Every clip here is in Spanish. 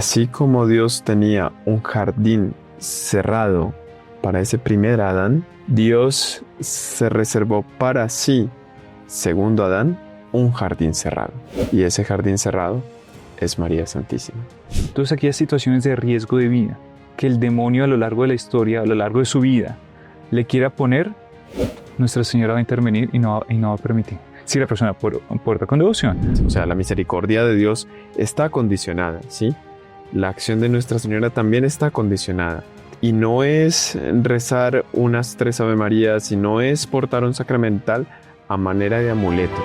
así como Dios tenía un jardín cerrado para ese primer Adán, Dios se reservó para sí, segundo Adán, un jardín cerrado. Y ese jardín cerrado es María Santísima. Entonces aquí hay situaciones de riesgo de vida que el demonio a lo largo de la historia, a lo largo de su vida, le quiera poner, Nuestra Señora va a intervenir y no va a permitir. Si la persona porta con devoción. O sea, la misericordia de Dios está condicionada, ¿sí? La acción de Nuestra Señora también está condicionada. Y no es rezar unas 3 Ave Marías, y no es portar un sacramental a manera de amuleto.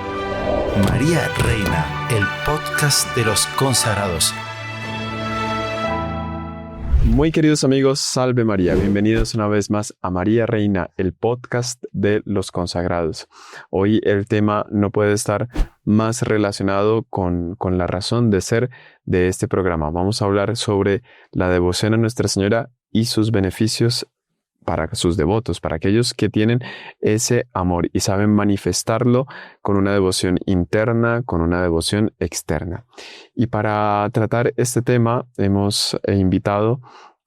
María Reina, el podcast de los consagrados. Muy queridos amigos, salve María, bienvenidos una vez más a María Reina, el podcast de los consagrados. Hoy el tema no puede estar más relacionado con la razón de ser de este programa. Vamos a hablar sobre la devoción a Nuestra Señora y sus beneficios para sus devotos, para aquellos que tienen ese amor y saben manifestarlo con una devoción interna, con una devoción externa. Y para tratar este tema hemos invitado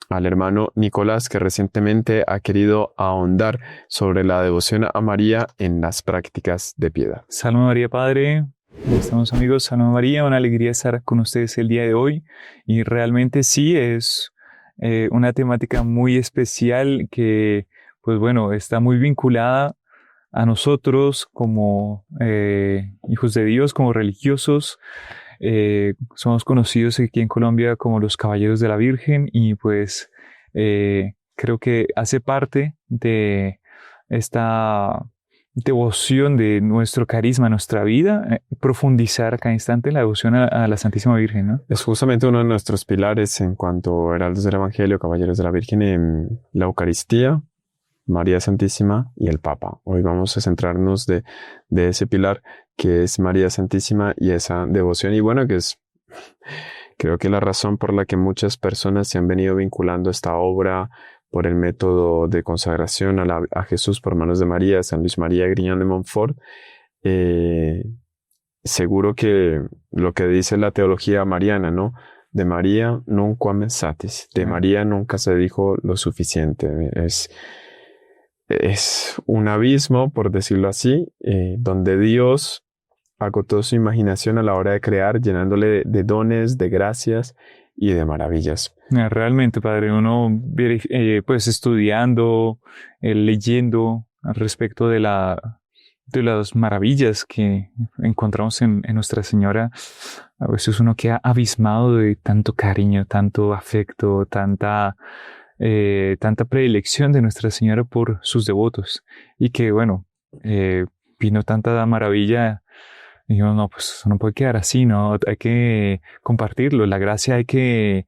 al hermano Nicolás, que recientemente ha querido ahondar sobre la devoción a María en las prácticas de piedad. Salve María, Padre. Estamos amigos, salve María, una alegría estar con ustedes el día de hoy. Y realmente sí es una temática muy especial que, pues bueno, está muy vinculada a nosotros como hijos de Dios, como religiosos. Somos conocidos aquí en Colombia como los Caballeros de la Virgen y pues creo que hace parte de esta devoción de nuestro carisma, nuestra vida, profundizar a cada instante la devoción a la Santísima Virgen, ¿no? Es justamente uno de nuestros pilares en cuanto a heraldos del Evangelio, Caballeros de la Virgen, en la Eucaristía, María Santísima y el Papa. Hoy vamos a centrarnos de ese pilar que es María Santísima y esa devoción. Y bueno, creo que la razón por la que muchas personas se han venido vinculando a esta obra por el método de consagración a Jesús por manos de María, San Luis María Griñón de Montfort, seguro que lo que dice la teología mariana, ¿no? De María nunquam satis, de María nunca se dijo lo suficiente. Es un abismo, por decirlo así, donde Dios agotó su imaginación a la hora de crear, llenándole de dones, de gracias y de maravillas. Realmente, Padre, uno pues estudiando, leyendo al respecto de las maravillas que encontramos en Nuestra Señora, a veces uno queda abismado de tanto cariño, tanto afecto, tanta predilección de Nuestra Señora por sus devotos. Y que, bueno, vino tanta maravilla. Y yo, no, pues eso no puede quedar así, ¿no? Hay que compartirlo. La gracia hay que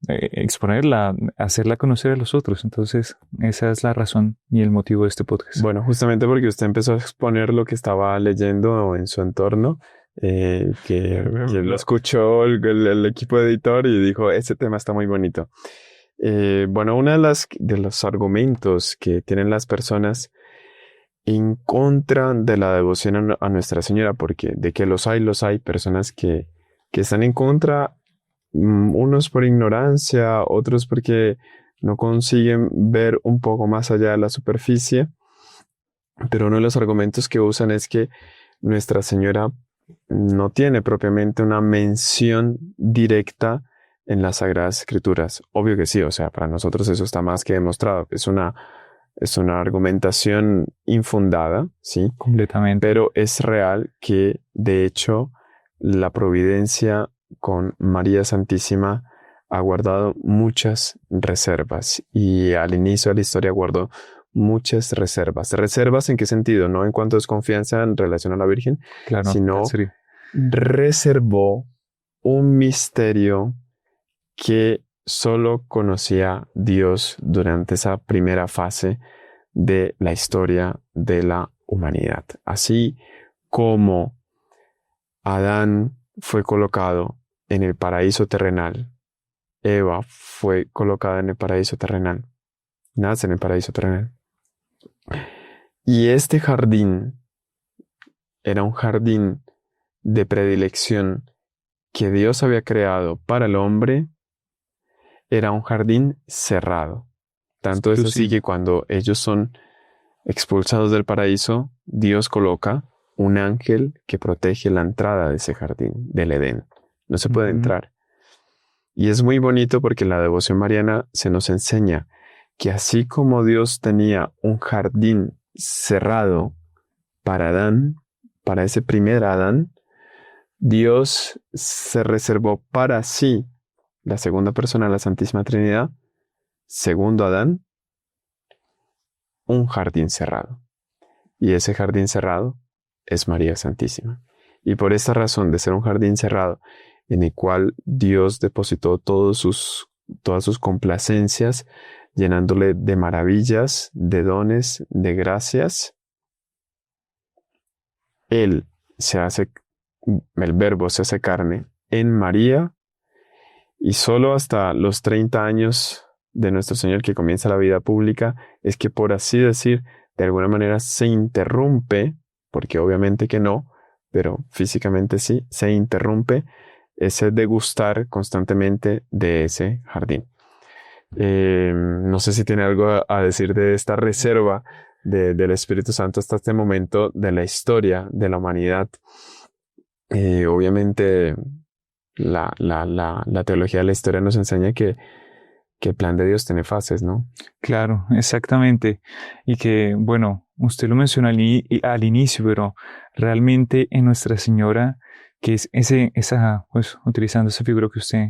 exponerla, hacerla conocer a los otros. Entonces, esa es la razón y el motivo de este podcast. Bueno, justamente porque usted empezó a exponer lo que estaba leyendo en su entorno, que lo escuchó el equipo editor y dijo, ese tema está muy bonito. Bueno, uno de los argumentos que tienen las personas en contra de la devoción a Nuestra Señora, porque de que los hay personas que están en contra, unos por ignorancia, otros porque no consiguen ver un poco más allá de la superficie, pero uno de los argumentos que usan es que Nuestra Señora no tiene propiamente una mención directa en las Sagradas Escrituras. Obvio que sí, o sea, para nosotros eso está más que demostrado, es una argumentación infundada, ¿sí? Completamente. Pero es real que, de hecho, la providencia con María Santísima ha guardado muchas reservas. Y al inicio de la historia guardó muchas reservas. ¿Reservas en qué sentido? No en cuanto a desconfianza en relación a la Virgen, Claro, sino reservó un misterio que solo conocía Dios durante esa primera fase de la historia de la humanidad. Así como Adán fue colocado en el paraíso terrenal, Eva fue colocada en el paraíso terrenal, nace en el paraíso terrenal. Y este jardín era un jardín de predilección que Dios había creado para el hombre era un jardín cerrado. Tanto es así que cuando ellos son expulsados del paraíso, Dios coloca un ángel que protege la entrada de ese jardín, del Edén. No se puede entrar. Y es muy bonito porque en la devoción mariana se nos enseña que así como Dios tenía un jardín cerrado para Adán, para ese primer Adán, Dios se reservó para sí, la segunda persona de la Santísima Trinidad, segundo Adán, un jardín cerrado. Y ese jardín cerrado es María Santísima. Y por esta razón de ser un jardín cerrado en el cual Dios depositó todas sus complacencias, llenándole de maravillas, de dones, de gracias, el Verbo se hace carne en María, y solo hasta los 30 años de nuestro Señor, que comienza la vida pública, es que, por así decir, de alguna manera se interrumpe, porque obviamente que no, pero físicamente sí, se interrumpe ese degustar constantemente de ese jardín. No sé si tiene algo a decir de esta reserva del Espíritu Santo hasta este momento de la historia de la humanidad. Obviamente la teología de la historia nos enseña que el plan de Dios tiene fases, ¿no? Claro, exactamente. Y que, bueno, usted lo mencionó al inicio, pero realmente en Nuestra Señora, que es pues, utilizando esa figura que usted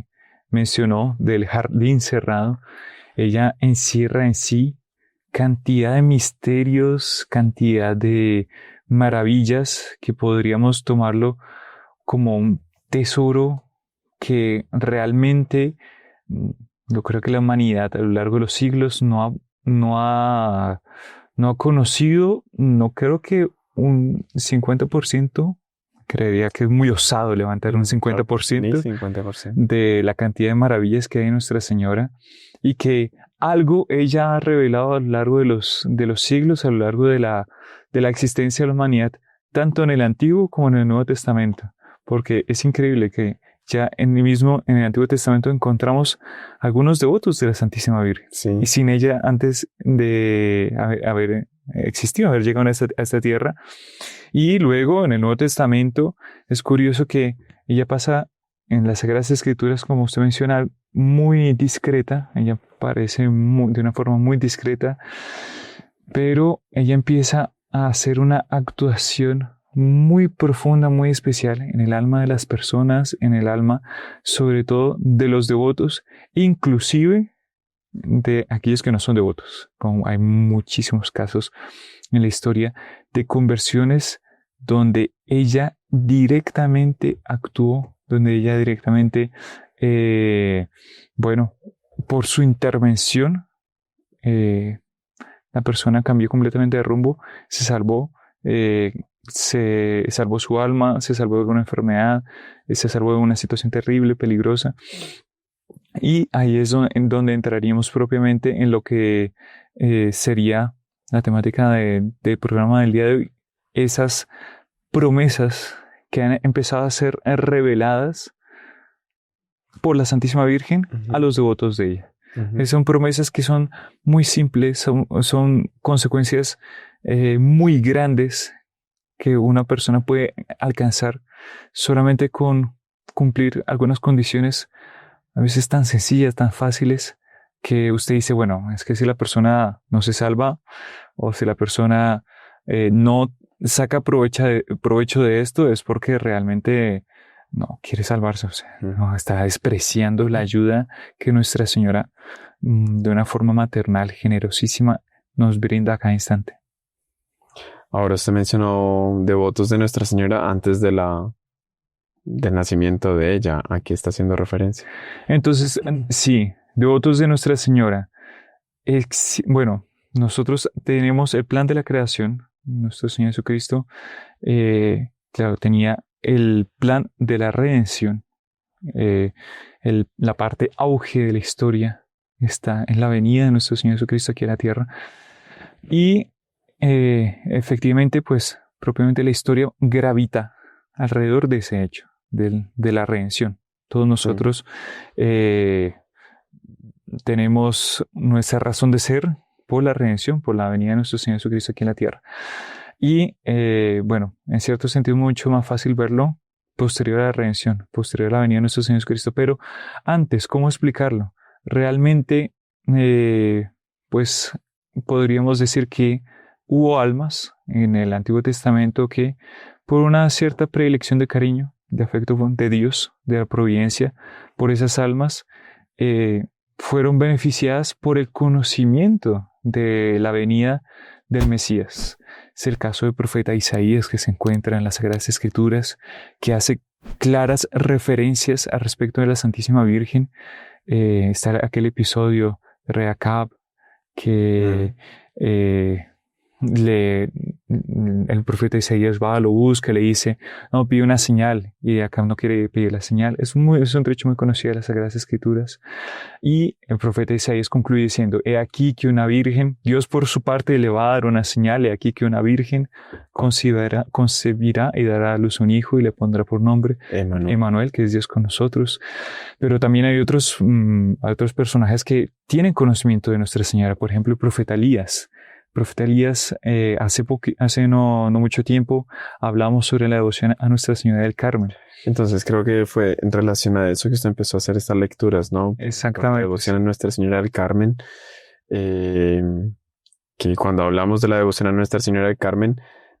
mencionó del jardín cerrado, ella encierra en sí cantidad de misterios, cantidad de maravillas que podríamos tomarlo como un tesoro que realmente yo creo que la humanidad a lo largo de los siglos no ha conocido, no creo que un 50%, creería que es muy osado levantar un 50% de la cantidad de maravillas que hay en Nuestra Señora, y que algo ella ha revelado a lo largo de los siglos, a lo largo de la existencia de la humanidad, tanto en el Antiguo como en el Nuevo Testamento, porque es increíble que ya en el Antiguo Testamento encontramos algunos devotos de la Santísima Virgen. Sí. Y sin ella, antes de haber existido, haber llegado a esta tierra. Y luego en el Nuevo Testamento es curioso que ella pasa en las Sagradas Escrituras, como usted menciona, muy discreta. Ella aparece de una forma muy discreta, pero ella empieza a hacer una actuación muy profunda, muy especial en el alma de las personas, en el alma sobre todo de los devotos, inclusive de aquellos que no son devotos. Como hay muchísimos casos en la historia de conversiones donde ella directamente actuó, donde ella directamente, por su intervención, la persona cambió completamente de rumbo, se salvó, se salvó su alma, se salvó de una enfermedad, se salvó de una situación terrible, peligrosa. Y ahí es en donde entraríamos propiamente en lo que sería la temática del programa del día de hoy. Esas promesas que han empezado a ser reveladas por la Santísima Virgen a los devotos de ella. Son promesas que son muy simples, son consecuencias muy grandes que una persona puede alcanzar solamente con cumplir algunas condiciones a veces tan sencillas, tan fáciles, que usted dice, bueno, es que si la persona no se salva o si la persona no saca provecho de esto, es porque realmente no quiere salvarse, o sea, no está despreciando la ayuda que Nuestra Señora de una forma maternal, generosísima, nos brinda a cada instante. Ahora usted mencionó devotos de Nuestra Señora antes del nacimiento de ella. ¿A qué está haciendo referencia? Entonces, sí, devotos de Nuestra Señora. Bueno, nosotros tenemos el plan de la creación. Nuestro Señor Jesucristo, claro, tenía el plan de la redención. La parte auge de la historia está en la venida de nuestro Señor Jesucristo aquí a la tierra. Y efectivamente, pues, propiamente la historia gravita alrededor de ese hecho, de la redención. Todos nosotros tenemos nuestra razón de ser por la redención, por la venida de nuestro Señor Jesucristo aquí en la tierra. Y bueno, en cierto sentido es mucho más fácil verlo posterior a la redención, posterior a la venida de nuestro Señor Jesucristo. Pero antes, ¿cómo explicarlo? Realmente, pues podríamos decir que hubo almas en el Antiguo Testamento que por una cierta predilección de cariño, de afecto de Dios, de la providencia, por esas almas, fueron beneficiadas por el conocimiento de la venida del Mesías. Es el caso del profeta Isaías, que se encuentra en las Sagradas Escrituras, que hace claras referencias al respecto de la Santísima Virgen. Está aquel episodio de Rey Acab, que el profeta Isaías va, lo busca, le dice, no, pide una señal, y Acab no quiere pedir la señal. Es un trecho muy conocido de las Sagradas Escrituras. Y el profeta Isaías concluye diciendo, he aquí que una virgen, Dios por su parte le va a dar una señal, he aquí que una virgen concebirá y dará a luz un hijo y le pondrá por nombre Emmanuel, que es Dios con nosotros. Pero también hay otros personajes que tienen conocimiento de Nuestra Señora, por ejemplo el profeta Elías. Hace no mucho tiempo hablamos sobre la devoción a Nuestra Señora del Carmen. Entonces creo que fue en relación a eso que usted empezó a hacer estas lecturas, ¿no? Exactamente. La devoción a Nuestra Señora del Carmen. Que cuando hablamos de la devoción a Nuestra Señora del Carmen,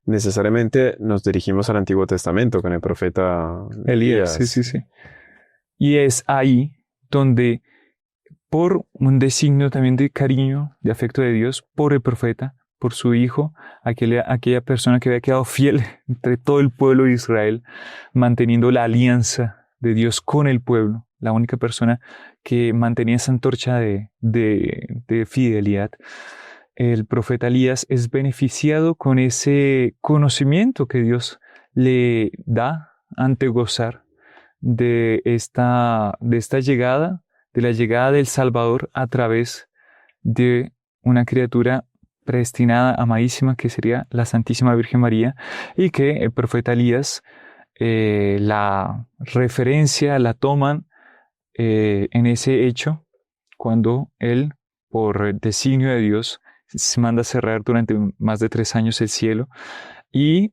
necesariamente nos dirigimos al Antiguo Testamento con el profeta Elías. Sí. Y es ahí donde, por un designio también de cariño, de afecto de Dios, por el profeta, por su hijo, aquella persona que había quedado fiel entre todo el pueblo de Israel, manteniendo la alianza de Dios con el pueblo, la única persona que mantenía esa antorcha de fidelidad. El profeta Elías es beneficiado con ese conocimiento que Dios le da ante gozar de esta llegada, de la llegada del Salvador a través de una criatura predestinada, amadísima, que sería la Santísima Virgen María, y que el profeta Elías la referencia, la toman en ese hecho cuando él, por designio de Dios, se manda a cerrar durante más de 3 años el cielo, y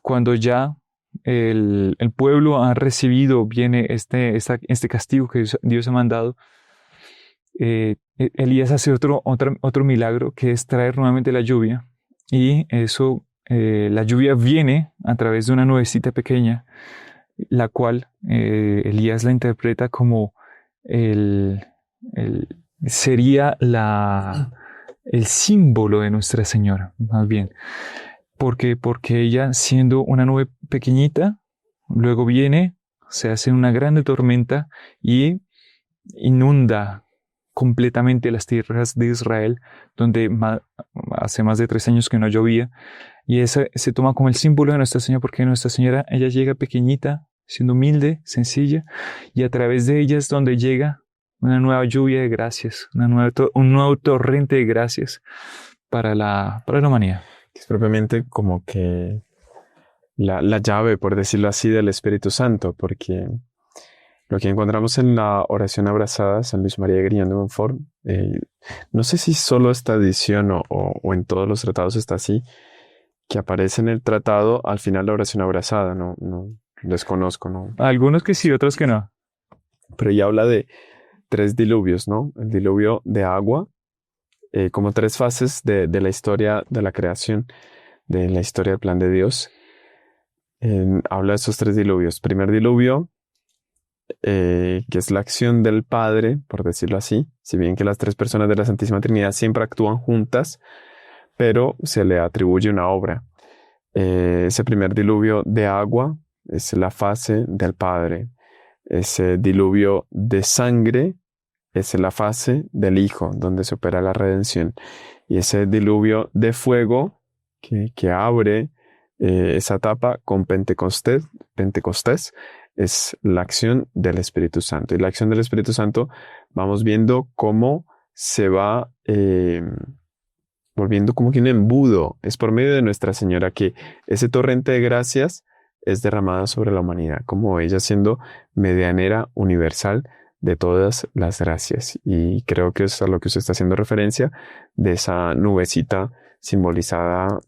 cuando ya el pueblo ha recibido, viene este castigo que Dios ha mandado, Elías hace otro milagro, que es traer nuevamente la lluvia, y eso, la lluvia viene a través de una nubecita pequeña, la cual Elías la interpreta como sería el símbolo de Nuestra Señora, más bien. Porque ella, siendo una nube pequeñita, luego viene, se hace una grande tormenta y inunda completamente las tierras de Israel, donde hace más de 3 años que no llovía, y esa se toma como el símbolo de Nuestra Señora, porque Nuestra Señora, ella llega pequeñita, siendo humilde, sencilla, y a través de ella es donde llega una nueva lluvia de gracias, un nuevo torrente de gracias para la humanidad. Es propiamente como que la llave, por decirlo así, del Espíritu Santo, porque lo que encontramos en la oración abrazada, San Luis María Griñón de Montfort, no sé si solo esta edición o en todos los tratados está así, que aparece en el tratado al final la oración abrazada, no desconozco, ¿no? Algunos que sí, otros que no. Pero ella habla de 3 diluvios, ¿no? El diluvio de agua, como 3 fases de la historia de la creación, de la historia del plan de Dios. Habla de esos 3 diluvios. Primer diluvio, que es la acción del Padre, por decirlo así, si bien que las 3 personas de la Santísima Trinidad siempre actúan juntas, pero se le atribuye una obra. Ese primer diluvio de agua es la fase del Padre. Ese diluvio de sangre es la fase del Hijo, donde se opera la redención. Y ese diluvio de fuego que abre esa etapa con Pentecostés es la acción del Espíritu Santo. Y la acción del Espíritu Santo vamos viendo cómo se va volviendo como que un embudo. Es por medio de Nuestra Señora que ese torrente de gracias es derramada sobre la humanidad, como ella siendo medianera universal de todas las gracias. Y creo que es a lo que usted está haciendo referencia, de esa nubecita simbolizada,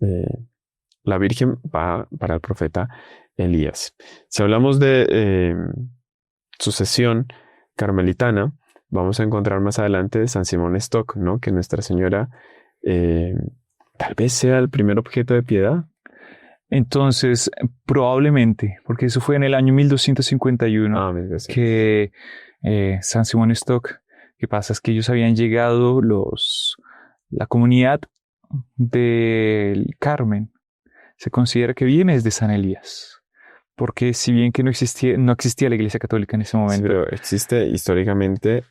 la Virgen va para el profeta Elías. Si hablamos de sucesión carmelitana, vamos a encontrar más adelante de San Simón Stock, ¿no? Que Nuestra Señora tal vez sea el primer objeto de piedad. Entonces, probablemente, porque eso fue en el año 1251 que San Simón Stock, ¿qué pasa? Es que ellos habían llegado, la comunidad del Carmen se considera que viene desde San Elías, porque si bien que no existía la Iglesia Católica en ese momento. Sí, pero existe históricamente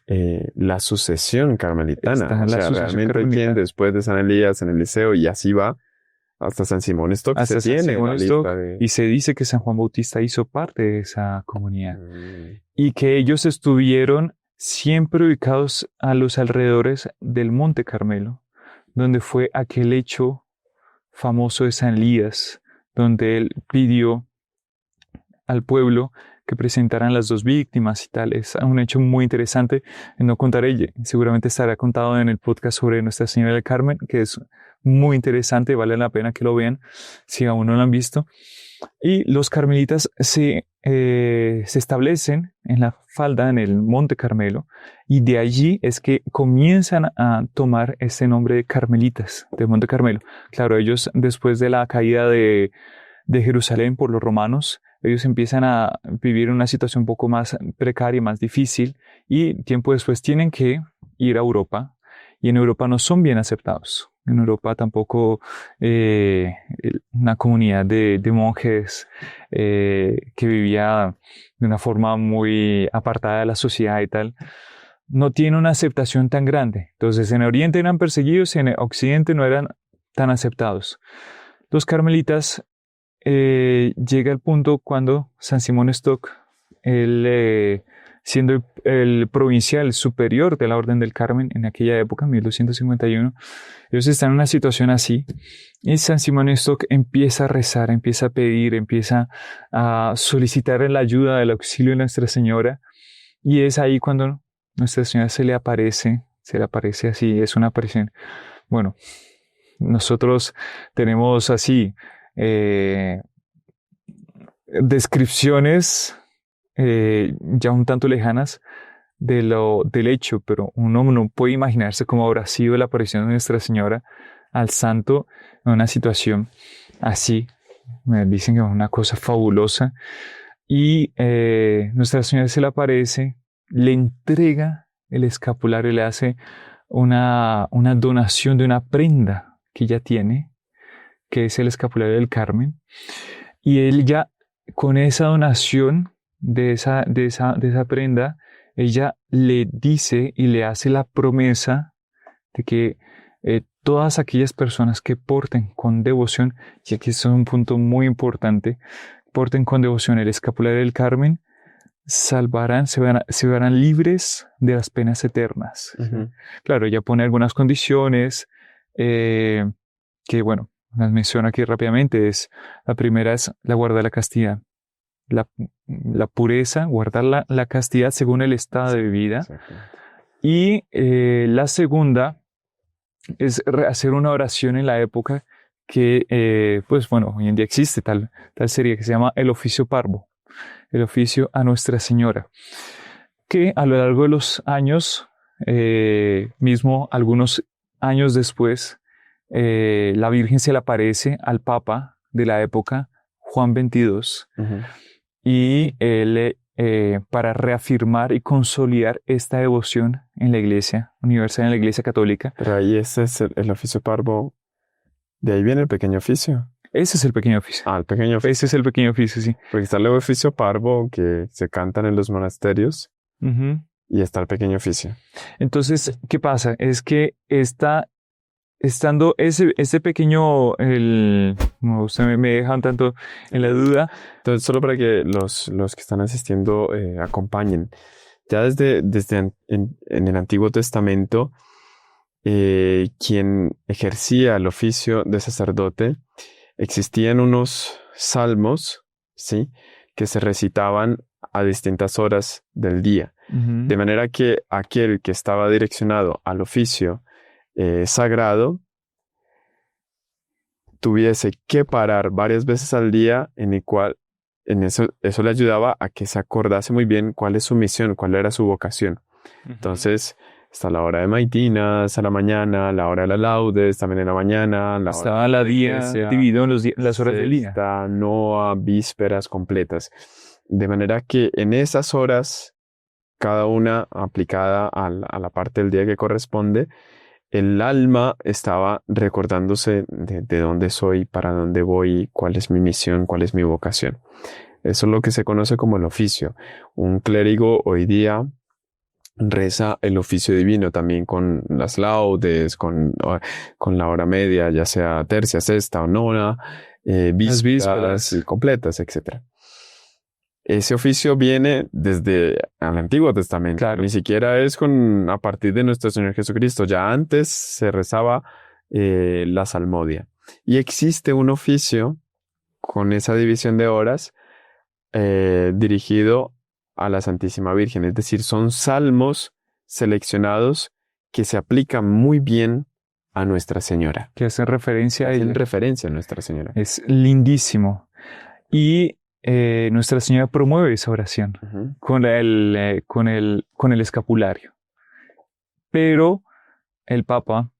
la sucesión carmelitana. O sea, realmente viene después de San Elías, San Eliseo, y así va hasta San Simón Stock. Hasta San Simón Stock, y se dice que San Juan Bautista hizo parte de esa comunidad. Y que ellos estuvieron siempre ubicados a los alrededores del Monte Carmelo, donde fue aquel hecho famoso de San Elías, donde él pidió al pueblo que presentaran las 2 víctimas y tal. Es un hecho muy interesante. No contaré, seguramente estará contado en el podcast sobre Nuestra Señora del Carmen, que es muy interesante, vale la pena que lo vean si aún no lo han visto. Y los carmelitas se establecen en la falda, en el Monte Carmelo, y de allí es que comienzan a tomar este nombre de carmelitas, de Monte Carmelo. Claro, ellos después de la caída de Jerusalén por los romanos, ellos empiezan a vivir una situación un poco más precaria, más difícil, y tiempo después tienen que ir a Europa, y en Europa no son bien aceptados. En Europa tampoco una comunidad de monjes que vivía de una forma muy apartada de la sociedad y tal, no tiene una aceptación tan grande. Entonces en Oriente eran perseguidos y en Occidente no eran tan aceptados. Los carmelitas llega el punto cuando San Simón Stock, él, siendo el provincial superior de la Orden del Carmen en aquella época, en 1251, ellos están en una situación así, y San Simón Stock empieza a rezar, empieza a pedir, empieza a solicitar la ayuda, el auxilio de Nuestra Señora, y es ahí cuando Nuestra Señora se le aparece así, es una aparición. Bueno, nosotros tenemos así descripciones ya un tanto lejanas del hecho, pero uno no puede imaginarse cómo habrá sido la aparición de Nuestra Señora al santo en una situación así. Me dicen que es una cosa fabulosa, y Nuestra Señora se le aparece, le entrega el escapulario, le hace una donación de una prenda que ella tiene, que es el escapulario del Carmen, y él ya con esa donación de esa prenda, ella le dice y le hace la promesa de que todas aquellas personas que porten con devoción, y aquí es un punto muy importante, porten con devoción el escapulario del Carmen, se verán libres de las penas eternas. Uh-huh. Claro, ella pone algunas condiciones que, bueno, las menciono aquí rápidamente. La primera es la guarda de la castidad. La pureza, guardar la castidad según el estado de vida. Exacto. Y la segunda es hacer una oración en la época que, pues bueno, hoy en día existe tal sería, que se llama el oficio parvo, el oficio a Nuestra Señora, que a lo largo de los años, mismo algunos años después, la Virgen se le aparece al Papa de la época, Juan XXII, uh-huh. Y él, para reafirmar y consolidar esta devoción en la Iglesia universal, en la Iglesia Católica. Pero ahí ese es el oficio parvo, de ahí viene el pequeño oficio. Ese es el pequeño oficio. Ah, el pequeño oficio. Ese es el pequeño oficio, sí. Porque está el oficio parvo que se cantan en los monasterios, uh-huh. Y está el pequeño oficio. Entonces, ¿qué pasa? Es que estando ese pequeño, usted me deja un tanto en la duda. Entonces, solo para que los que están asistiendo acompañen. Ya desde en el Antiguo Testamento, quien ejercía el oficio de sacerdote, existían unos salmos ¿sí? Que se recitaban a distintas horas del día. Ujú. De manera que aquel que estaba direccionado al oficio sagrado tuviese que parar varias veces al día, en el cual eso le ayudaba a que se acordase muy bien cuál es su misión, cuál era su vocación. Entonces, está la hora de maitinas a la mañana, la hora de las laudes también en la mañana, la Estaba hora la de día iglesia, dividido en las horas del día. sexta, noa, vísperas completas. De manera que en esas horas, cada una aplicada a la parte del día que corresponde, el alma estaba recordándose de dónde soy, para dónde voy, cuál es mi misión, cuál es mi vocación. Eso es lo que se conoce como el oficio. Un clérigo hoy día reza el oficio divino también con las laudes, con la hora media, ya sea tercia, sexta o nona, vísperas y completas, etc. Ese oficio viene desde el Antiguo Testamento. Claro. Ni siquiera es a partir de nuestro Señor Jesucristo. Ya antes se rezaba la salmodia. Y existe un oficio con esa división de horas dirigido a la Santísima Virgen. Es decir, son salmos seleccionados que se aplican muy bien a Nuestra Señora. Que hacen referencia a ella. Hacen referencia a Nuestra Señora. Es lindísimo. Y Nuestra Señora promueve esa oración Ujú. con el escapulario. Pero el Papa,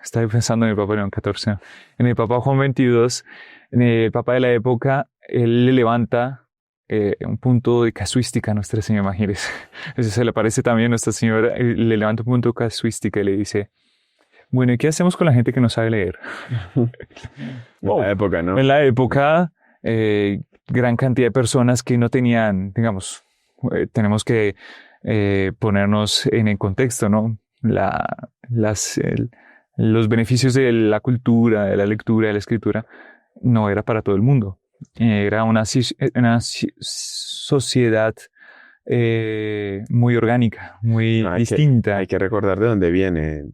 estaba pensando en el Papa León XIV, en el Papa Juan XXII, el Papa de la época, él le levanta un punto de casuística a Nuestra Señora, imagínense. Eso se le parece también a Nuestra Señora, le levanta un punto de casuística y le dice: bueno, ¿y qué hacemos con la gente que no sabe leer? En la época, ¿no? En la época, gran cantidad de personas que no tenían, digamos, tenemos que ponernos en el contexto, ¿no? Los beneficios de la cultura, de la lectura, de la escritura, no era para todo el mundo. Era una sociedad muy orgánica, muy distinta. Hay que recordar de dónde viene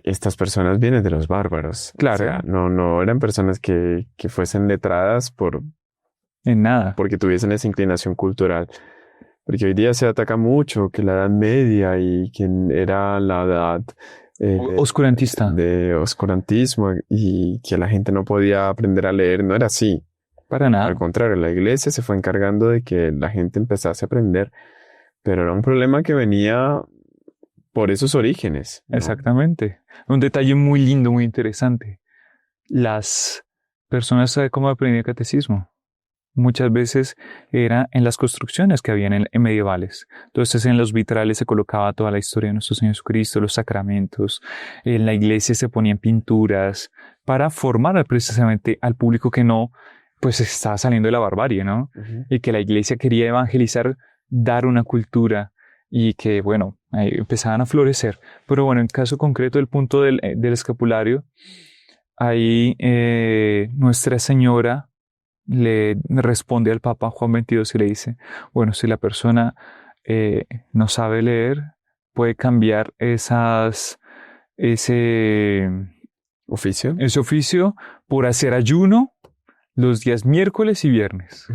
estas personas vienen de los bárbaros. Claro. O sea, no eran personas que fuesen letradas En nada. porque tuviesen esa inclinación cultural. Porque hoy día se ataca mucho que la Edad Media y que era la edad oscurantista. de oscurantismo y que la gente no podía aprender a leer. No era así. Para nada. Al contrario, la iglesia se fue encargando de que la gente empezase a aprender. Pero era un problema que venía por esos orígenes, ¿no? Exactamente. Un detalle muy lindo, muy interesante. Las personas saben cómo aprendían el catecismo. Muchas veces era en las construcciones que habían en medievales. Entonces en los vitrales se colocaba toda la historia de nuestro Señor Jesucristo, los sacramentos. En la iglesia se ponían pinturas para formar precisamente al público que no, pues estaba saliendo de la barbarie, ¿no? Uh-huh. Y que la iglesia quería evangelizar, dar una cultura y que, bueno, ahí empezaban a florecer. Pero bueno, en el caso concreto del punto del escapulario, ahí Nuestra Señora le responde al Papa Juan XXII y le dice: bueno, si la persona no sabe leer, puede cambiar ese oficio por hacer ayuno los días miércoles y viernes.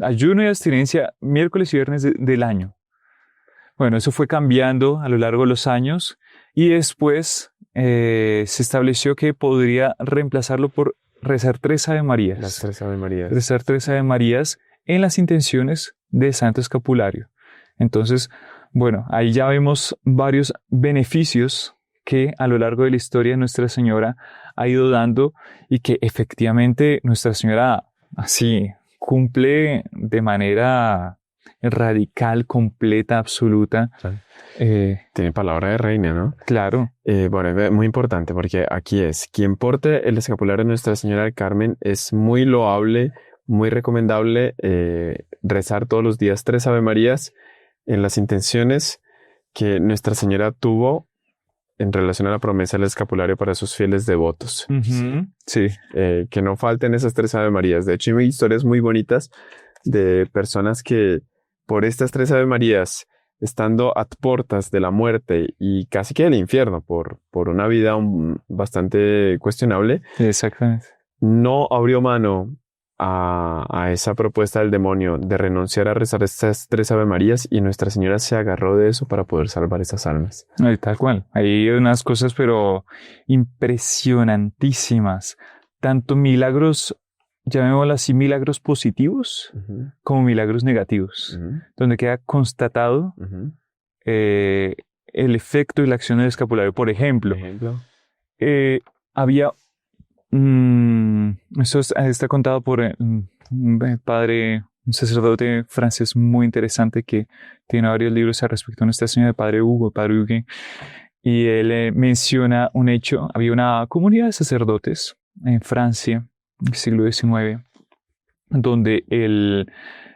Ayuno y abstinencia miércoles y viernes del año. Bueno, eso fue cambiando a lo largo de los años y después se estableció que podría reemplazarlo por rezar 3 Ave Marías. Las 3 Ave Marías. Rezar 3 Ave Marías en las intenciones de Santo Escapulario. Entonces, bueno, ahí ya vemos varios beneficios que a lo largo de la historia Nuestra Señora ha ido dando y que efectivamente Nuestra Señora así cumple de manera radical, completa, absoluta. Tiene palabra de reina, ¿no? Claro. Bueno, es muy importante porque aquí quien porte el escapulario de Nuestra Señora del Carmen es muy loable, muy recomendable rezar todos los días 3 Ave Marías en las intenciones que Nuestra Señora tuvo en relación a la promesa del escapulario para sus fieles devotos. Uh-huh. Sí. Que no falten esas 3 Ave Marías. De hecho, hay historias muy bonitas de personas que por estas 3 Ave Marías estando a puertas de la muerte y casi que del infierno por una vida bastante cuestionable, Exactamente. no abrió mano a esa propuesta del demonio de renunciar a rezar estas 3 Ave Marías, y Nuestra Señora se agarró de eso para poder salvar esas almas. Tal cual. Hay unas cosas, pero impresionantísimas. Tanto milagros, llamémoslo así, milagros positivos, como milagros negativos, donde queda constatado el efecto y la acción del escapulario. Por ejemplo, había... Eso está contado por un padre, un sacerdote francés muy interesante que tiene varios libros al respecto a Nuestra Señora, de padre Hugo, y él menciona un hecho. Había una comunidad de sacerdotes en Francia, en el siglo XIX, donde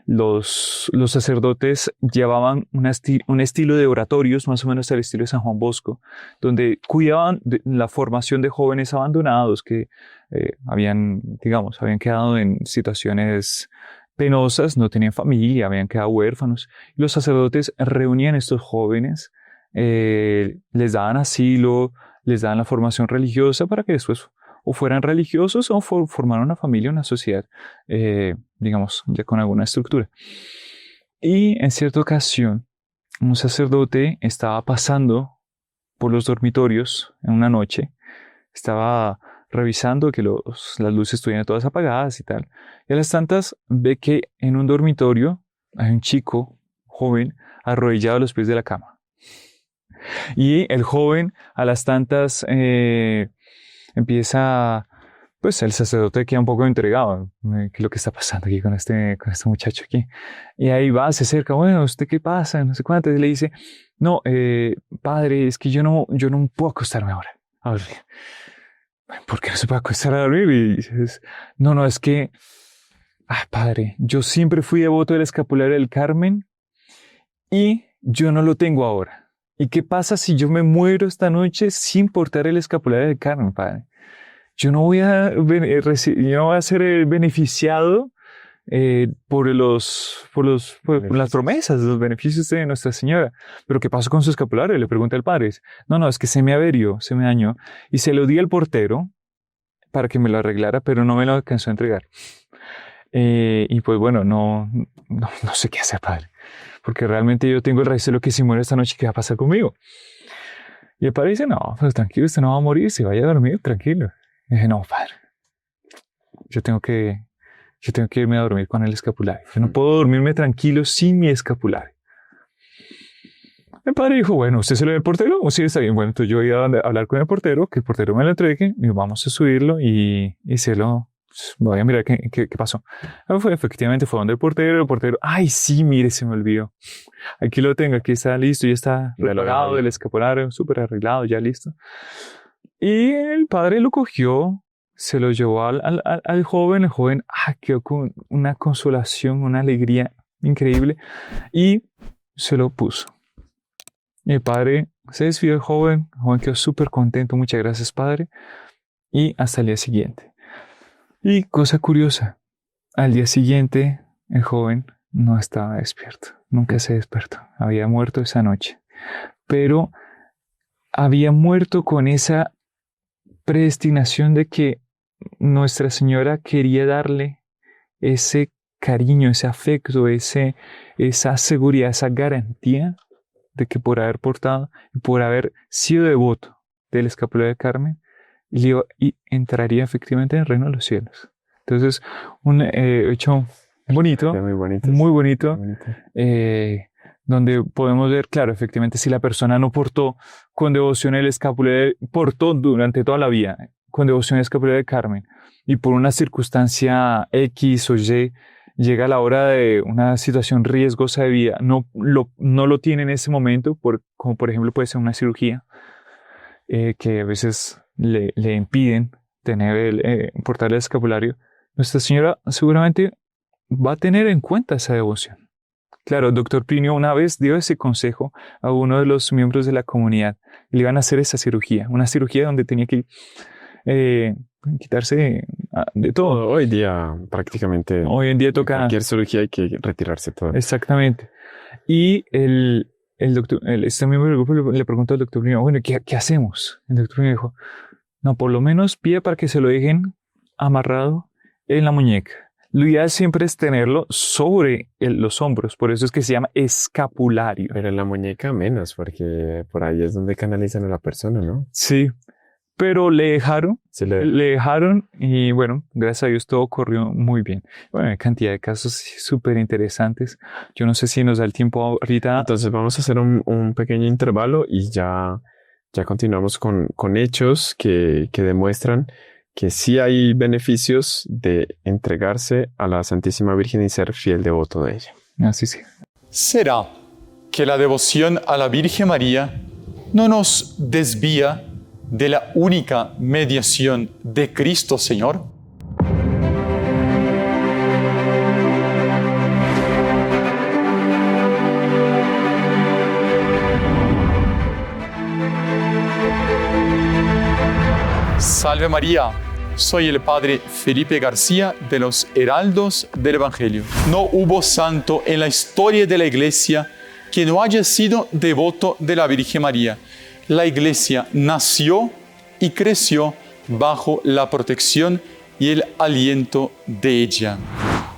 los sacerdotes llevaban un estilo de oratorios más o menos al estilo de San Juan Bosco, donde cuidaban de la formación de jóvenes abandonados que habían quedado en situaciones penosas, no tenían familia, habían quedado huérfanos. Y los sacerdotes reunían a estos jóvenes, les daban asilo, les daban la formación religiosa para que después o fueran religiosos o formaran una familia, una sociedad, ya con alguna estructura. Y en cierta ocasión, un sacerdote estaba pasando por los dormitorios en una noche, estaba revisando que las luces estuvieran todas apagadas y tal, y a las tantas ve que en un dormitorio hay un chico joven arrodillado a los pies de la cama. Y el joven a las tantas empieza, pues el sacerdote queda un poco entregado. ¿Qué es lo que está pasando aquí con este muchacho aquí? Y ahí va, se acerca, bueno, ¿usted qué pasa? No sé cuánto. Y le dice, no, padre, es que yo no puedo acostarme ahora a dormir. ¿Por qué no se puede acostar a dormir? Y dices, no, es que, padre, yo siempre fui devoto del escapulario del Carmen y yo no lo tengo ahora. ¿Y qué pasa si yo me muero esta noche sin portar el escapulario del Carmen, padre? Yo no voy a ser beneficiado por las promesas, los beneficios de Nuestra Señora. ¿Pero qué pasó con su escapulario? Le pregunta el padre. No, es que se me averió, se me dañó. Y se lo di al portero para que me lo arreglara, pero no me lo alcanzó a entregar. Y pues bueno, no sé qué hacer, padre. Porque realmente yo tengo el recelo que si muero esta noche, ¿qué va a pasar conmigo? Y el padre dice, no, pues tranquilo, usted no va a morir, se vaya a dormir, tranquilo. Y dije, no, padre, yo tengo que irme a dormir con el escapulario. Yo no puedo dormirme tranquilo sin mi escapulario. El padre dijo, bueno, ¿usted se lo dio al portero? O sí, está bien. Bueno, entonces yo voy a hablar con el portero, que el portero me lo entregue y vamos a subirlo y voy a mirar qué pasó. Efectivamente fue donde el portero, ay, sí, mire, se me olvidó. Aquí lo tengo, aquí está listo, ya está reparado el escapulario, súper arreglado, ya listo. Y el padre lo cogió, se lo llevó al joven, el joven quedó con una consolación, una alegría increíble y se lo puso. Y el padre se despidió del joven, el joven quedó súper contento, muchas gracias, padre, y hasta el día siguiente. Y cosa curiosa, al día siguiente el joven no estaba despierto, nunca se despertó, había muerto esa noche, pero había muerto con esa predestinación de que Nuestra Señora quería darle ese cariño, ese afecto, esa seguridad, esa garantía de que por haber portado y por haber sido devoto del escapulario de Carmen, y entraría efectivamente en el reino de los cielos. Entonces, un hecho bonito, muy bonito, donde podemos ver, claro, efectivamente, si la persona no portó con devoción el escapulario, portó durante toda la vida con devoción el escapulario de Carmen, y por una circunstancia X o Y llega a la hora de una situación riesgosa de vida, no lo tiene en ese momento, como por ejemplo puede ser una cirugía, que a veces le impiden portar el escapulario, Nuestra Señora seguramente va a tener en cuenta esa devoción. Claro, el doctor Plinio una vez dio ese consejo a uno de los miembros de la comunidad. Le iban a hacer esa cirugía, una cirugía donde tenía que quitarse de todo. Hoy día prácticamente. Hoy en día toca. Cualquier cirugía hay que retirarse todo. Exactamente. Y el este miembro del grupo le preguntó al doctor Primo, bueno, ¿qué hacemos? El doctor Primo dijo, no, por lo menos pide para que se lo dejen amarrado en la muñeca. Lo ideal siempre es tenerlo sobre los hombros, por eso es que se llama escapulario. Pero en la muñeca menos, porque por ahí es donde canalizan a la persona, ¿no? Sí, pero le dejaron y bueno, gracias a Dios todo corrió muy bien. Bueno, hay cantidad de casos súper interesantes. Yo no sé si nos da el tiempo ahorita. Entonces vamos a hacer un pequeño intervalo y ya continuamos con hechos que demuestran que sí hay beneficios de entregarse a la Santísima Virgen y ser fiel devoto de ella. Así sí. ¿Será que la devoción a la Virgen María no nos desvía de la única mediación de Cristo Señor? Salve María, soy el Padre Felipe García de los Heraldos del Evangelio. No hubo santo en la historia de la Iglesia que no haya sido devoto de la Virgen María. La Iglesia nació y creció bajo la protección y el aliento de ella.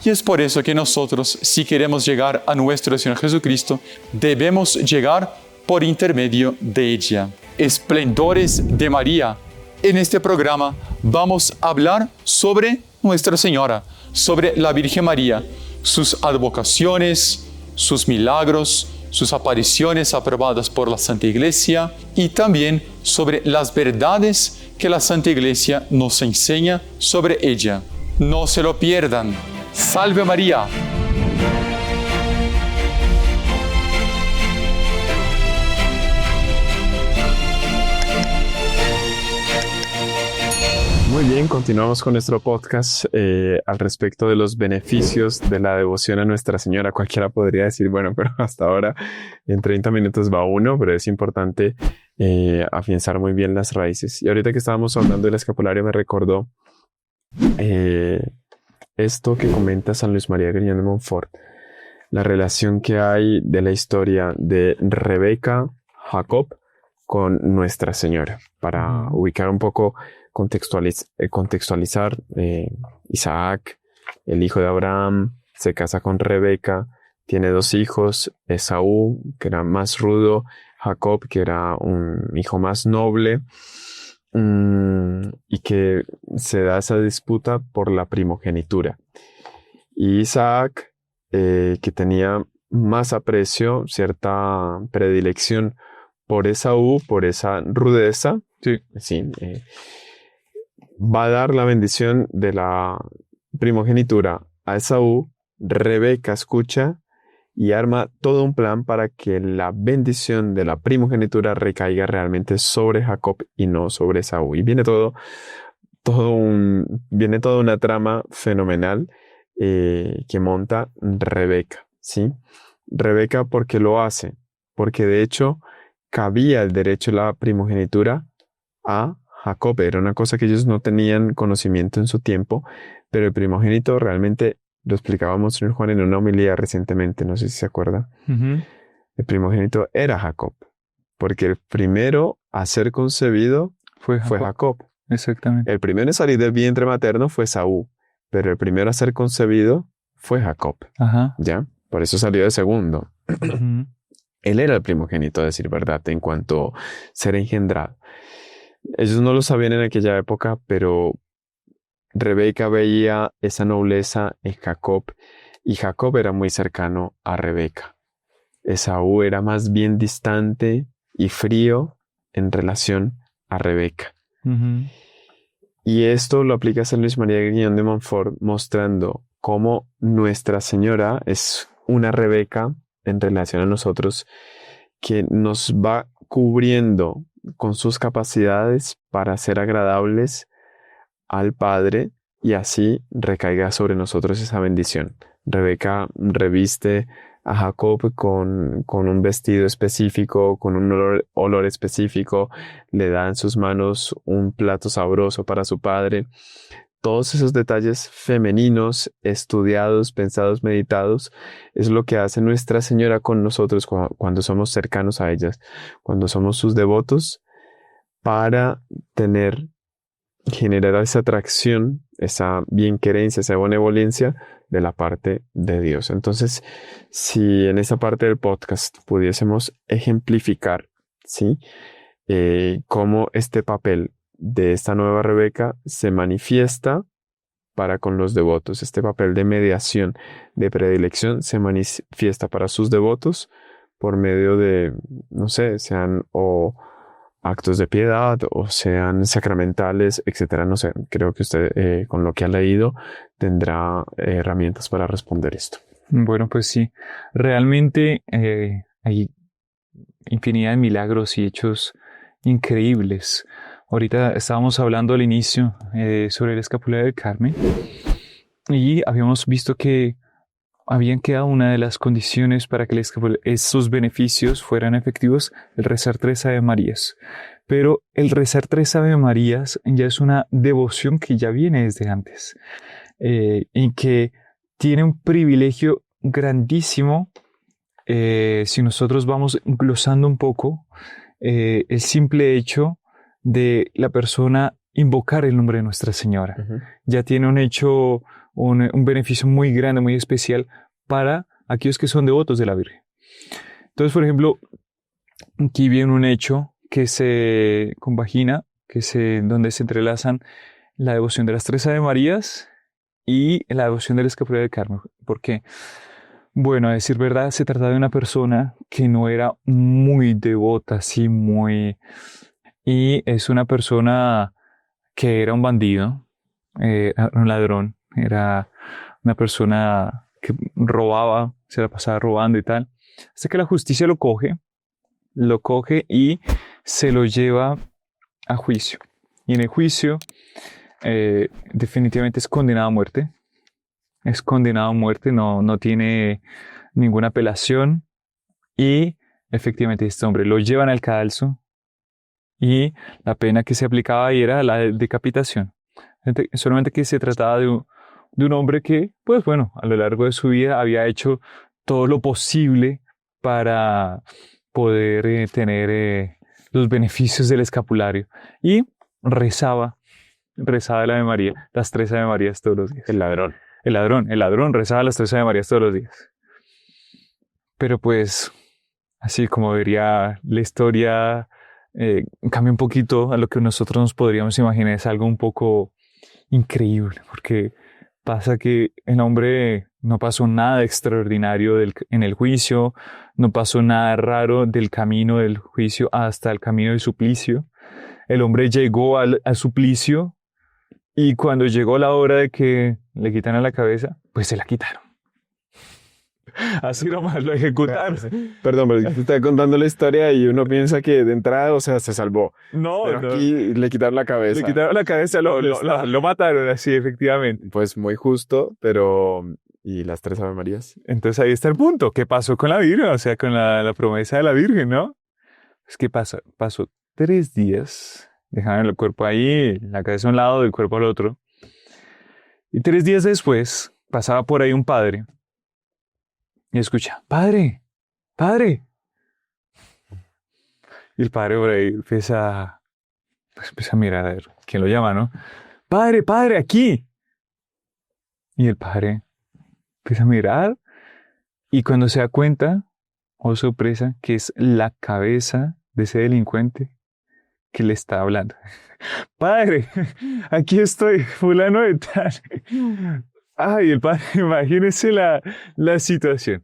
Y es por eso que nosotros, si queremos llegar a nuestro Señor Jesucristo, debemos llegar por intermedio de ella. Esplendores de María. En este programa vamos a hablar sobre Nuestra Señora, sobre la Virgen María, sus advocaciones, sus milagros, sus apariciones aprobadas por la Santa Iglesia y también sobre las verdades que la Santa Iglesia nos enseña sobre ella. No se lo pierdan. ¡Salve María! Muy bien, continuamos con nuestro podcast al respecto de los beneficios de la devoción a Nuestra Señora. Cualquiera podría decir, bueno, pero hasta ahora en 30 minutos va uno, pero es importante afianzar muy bien las raíces. Y ahorita que estábamos hablando del escapulario me recordó esto que comenta San Luis María Griñón de Montfort, la relación que hay de la historia de Rebeca, Jacob con Nuestra Señora, para ubicar un poco, contextualizar. Isaac, el hijo de Abraham, se casa con Rebeca, tiene 2 hijos, Esaú, que era más rudo, Jacob, que era un hijo más noble, y que se da esa disputa por la primogenitura. Y Isaac, que tenía más aprecio, cierta predilección por Esaú, por esa rudeza, va a dar la bendición de la primogenitura a Esaú. Rebeca escucha y arma todo un plan para que la bendición de la primogenitura recaiga realmente sobre Jacob y no sobre Esaú. Y viene viene toda una trama fenomenal que monta Rebeca, ¿sí? Rebeca, ¿por qué lo hace? Porque de hecho cabía el derecho de la primogenitura a Jacob. Era una cosa que ellos no tenían conocimiento en su tiempo, pero el primogénito realmente, lo explicaba Monseñor Juan en una homilía recientemente, no sé si se acuerda. El primogénito era Jacob, porque el primero a ser concebido fue Jacob. Exactamente. El primero en salir del vientre materno fue Esaú, pero el primero a ser concebido fue Jacob. ¿Ya? Por eso salió de segundo. Él era el primogénito, a decir verdad, en cuanto a ser engendrado. Ellos no lo sabían en aquella época, pero Rebeca veía esa nobleza en Jacob, y Jacob era muy cercano a Rebeca. Esaú era más bien distante y frío en relación a Rebeca. Y esto lo aplica San Luis María Griñón de Montfort, mostrando cómo Nuestra Señora es una Rebeca en relación a nosotros, que nos va cubriendo con sus capacidades para ser agradables al Padre y así recaiga sobre nosotros esa bendición. Rebeca reviste a Jacob con un vestido específico, con un olor específico, le da en sus manos un plato sabroso para su padre. todos esos detalles femeninos, estudiados, pensados, meditados, es lo que hace Nuestra Señora con nosotros cuando somos cercanos a ellas, cuando somos sus devotos, para generar esa atracción, esa bienquerencia, esa benevolencia de la parte de Dios. Entonces, si en esa parte del podcast pudiésemos ejemplificar, ¿sí? Cómo este papel de esta nueva Rebeca se manifiesta para con los devotos. Este papel de mediación, de predilección, se manifiesta para sus devotos por medio de, no sé, sean o actos de piedad o sean sacramentales, etcétera. No sé, creo que usted con lo que ha leído tendrá herramientas para responder esto. Bueno, pues sí, realmente hay infinidad de milagros y hechos increíbles. Ahorita estábamos hablando al inicio sobre el escapulario del Carmen y habíamos visto que habían quedado una de las condiciones para que esos beneficios fueran efectivos, el rezar 3 Ave Marías. Pero el rezar 3 Ave Marías ya es una devoción que ya viene desde antes y que tiene un privilegio grandísimo si nosotros vamos glosando un poco el simple hecho de la persona invocar el nombre de Nuestra Señora. Uh-huh. Ya tiene un hecho, un beneficio muy grande, muy especial para aquellos que son devotos de la Virgen. Entonces, por ejemplo, aquí viene un hecho que se compagina, donde se entrelazan la devoción de las 3 Ave Marías y la devoción del escapulario del Carmen. ¿Por qué? Bueno, a decir verdad, se trata de una persona que no era muy devota, así muy... Y es una persona que era un bandido, un ladrón, era una persona que robaba, se la pasaba robando y tal. Hasta que la justicia lo coge y se lo lleva a juicio. Y en el juicio definitivamente es condenado a muerte. Es condenado a muerte, no tiene ninguna apelación. Y efectivamente este hombre lo llevan al cadalso. Y la pena que se aplicaba ahí era la decapitación. Solamente que se trataba de un hombre que, pues bueno, a lo largo de su vida había hecho todo lo posible para poder tener los beneficios del escapulario. Y rezaba la Ave María, las 3 Ave Marías todos los días. El ladrón rezaba las 3 Ave Marías todos los días. Pero pues, así como diría la historia... cambia un poquito a lo que nosotros nos podríamos imaginar. Es algo un poco increíble, porque pasa que el hombre no pasó nada extraordinario en el juicio, no pasó nada raro del camino del juicio hasta el camino del suplicio. El hombre llegó al suplicio y cuando llegó la hora de que le quitaran la cabeza, pues se la quitaron. Así nomás lo ejecutaron. Perdón, pero te está contando la historia y uno piensa que de entrada, o sea, se salvó. No, pero aquí le quitaron la cabeza. Le quitaron la cabeza, lo mataron así, efectivamente. Pues muy justo, pero... ¿Y las 3 Ave Marías? Entonces ahí está el punto. ¿Qué pasó con la Virgen? O sea, con la promesa de la Virgen, ¿no? Pues, ¿qué pasa? Pasó 3 días. Dejaron el cuerpo ahí, la cabeza a un lado, el cuerpo al otro. Y 3 días después, pasaba por ahí un padre. Y escucha, ¡Padre! ¡Padre! Y el padre por ahí empieza a mirar a ver quién lo llama, ¿no? ¡Padre, padre, aquí! Y el padre empieza a mirar y cuando se da cuenta, oh sorpresa, que es la cabeza de ese delincuente que le está hablando. ¡Padre! Aquí estoy, fulano de tal. Ay, el padre, imagínese la situación.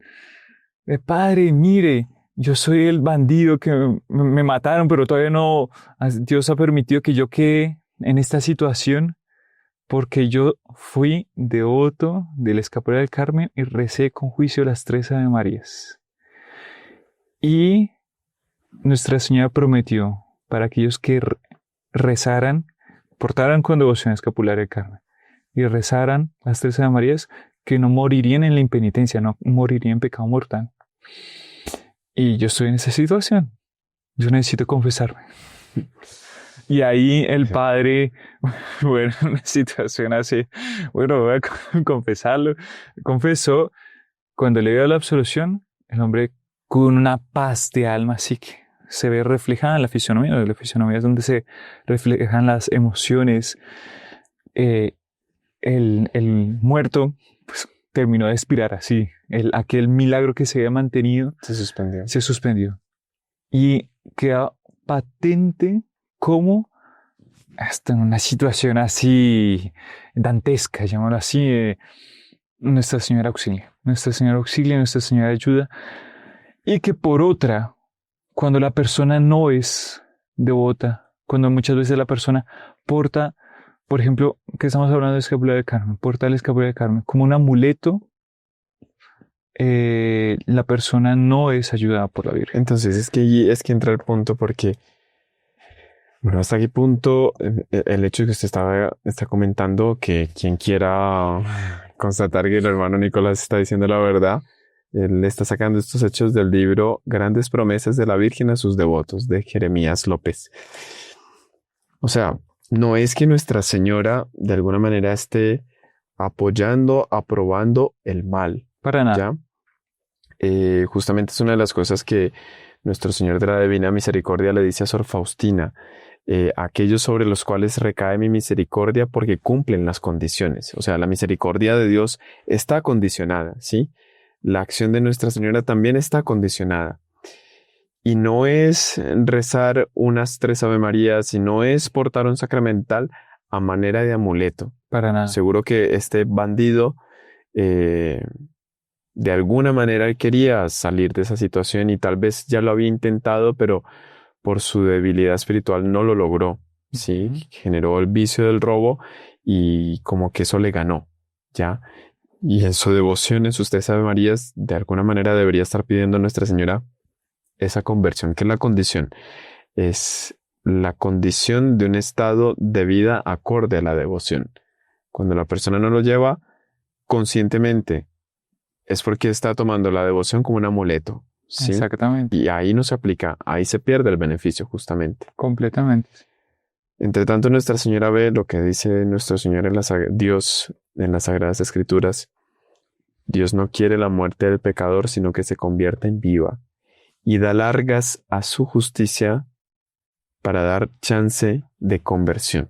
Padre, mire, yo soy el bandido que me mataron, pero todavía no, Dios ha permitido que yo quede en esta situación porque yo fui devoto del escapulario del Carmen y recé con juicio las 3 Ave Marías. Y Nuestra Señora prometió para aquellos que rezaran, portaran con devoción el escapulario del Carmen y rezaran las 3 Ave Marías, que no morirían en la impenitencia, no morirían en pecado mortal. Y yo estoy en esa situación. Yo necesito confesarme. Y ahí el padre, bueno, una situación así, bueno, voy a confesarlo, confesó, cuando le dio la absolución, el hombre con una paz de alma así que se ve reflejada en la fisonomía es donde se reflejan las emociones. El muerto pues, terminó de expirar así, aquel milagro que se había mantenido se suspendió. Y queda patente cómo hasta en una situación así dantesca, llamémoslo así, Nuestra Señora auxilia, Nuestra Señora ayuda, y que por otra, cuando la persona no es devota, cuando muchas veces la persona porta, por ejemplo, que estamos hablando de escapulario de Carmen, porta el escapulario de Carmen como un amuleto, la persona no es ayudada por la Virgen. Entonces es que entra el punto porque, bueno, hasta qué punto el hecho de que usted está comentando que quien quiera constatar que el hermano Nicolás está diciendo la verdad, él está sacando estos hechos del libro Grandes Promesas de la Virgen a sus devotos, de Jeremías López. O sea, no es que Nuestra Señora de alguna manera esté apoyando, aprobando el mal. Para nada. ¿Ya? Justamente es una de las cosas que nuestro Señor de la Divina Misericordia le dice a Sor Faustina: aquellos sobre los cuales recae mi misericordia porque cumplen las condiciones. O sea, la misericordia de Dios está condicionada, ¿sí? La acción de Nuestra Señora también está condicionada. Y no es rezar unas 3 Ave Marías, y no es portar un sacramental a manera de amuleto. Para nada. Seguro que este bandido de alguna manera él quería salir de esa situación y tal vez ya lo había intentado, pero por su debilidad espiritual no lo logró, ¿sí? Uh-huh. Generó el vicio del robo y como que eso le ganó, ¿ya? Y en su devoción, en sus 3 Ave Marías, de alguna manera debería estar pidiendo a Nuestra Señora esa conversión, que es la condición. Es la condición de un estado de vida acorde a la devoción. Cuando la persona no lo lleva conscientemente, es porque está tomando la devoción como un amuleto, ¿sí? Exactamente. Y ahí no se aplica, ahí se pierde el beneficio justamente. Completamente. Entre tanto, Nuestra Señora ve lo que dice Nuestro Señor Dios en las Sagradas Escrituras. Dios no quiere la muerte del pecador, sino que se convierta en viva, y da largas a su justicia para dar chance de conversión.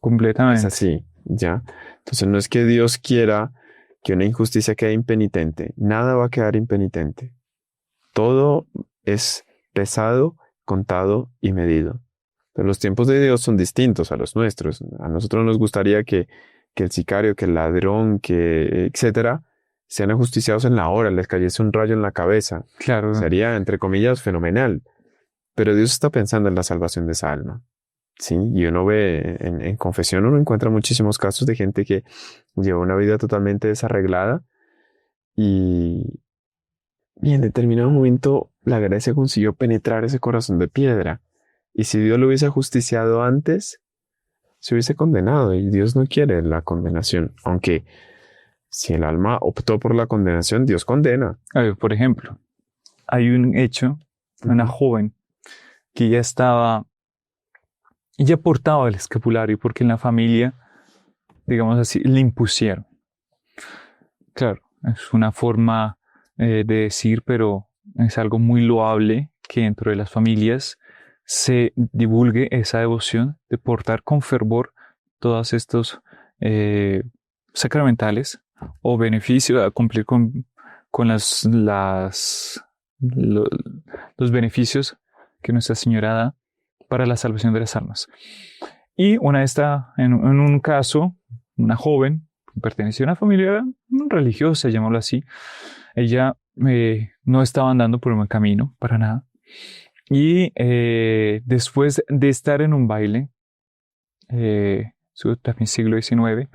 Completamente. Es así, ¿ya? Entonces no es que Dios quiera que una injusticia quede impenitente. Nada va a quedar impenitente. Todo es pesado, contado y medido. Pero los tiempos de Dios son distintos a los nuestros. A nosotros nos gustaría que el sicario, que el ladrón, que etcétera, sean ajusticiados en la hora, les cayese un rayo en la cabeza. Claro. Sería, entre comillas, fenomenal. Pero Dios está pensando en la salvación de esa alma. Sí, y uno ve en confesión, uno encuentra muchísimos casos de gente que lleva una vida totalmente desarreglada y en determinado momento la gracia consiguió penetrar ese corazón de piedra. Y si Dios lo hubiese ajusticiado antes, se hubiese condenado, y Dios no quiere la condenación. Aunque si el alma optó por la condenación, Dios condena. Por ejemplo, hay un hecho, una joven que ella portaba el escapulario porque en la familia, digamos así, le impusieron. Claro, es una forma de decir, pero es algo muy loable que dentro de las familias se divulgue esa devoción de portar con fervor todos estos sacramentales o beneficios, a cumplir con los beneficios que Nuestra Señora da para la salvación de las almas. Y en un caso, una joven que pertenecía a una familia religiosa, llamémoslo así, ella no estaba andando por un buen camino, para nada. Y después de estar en un baile, también siglo XIX,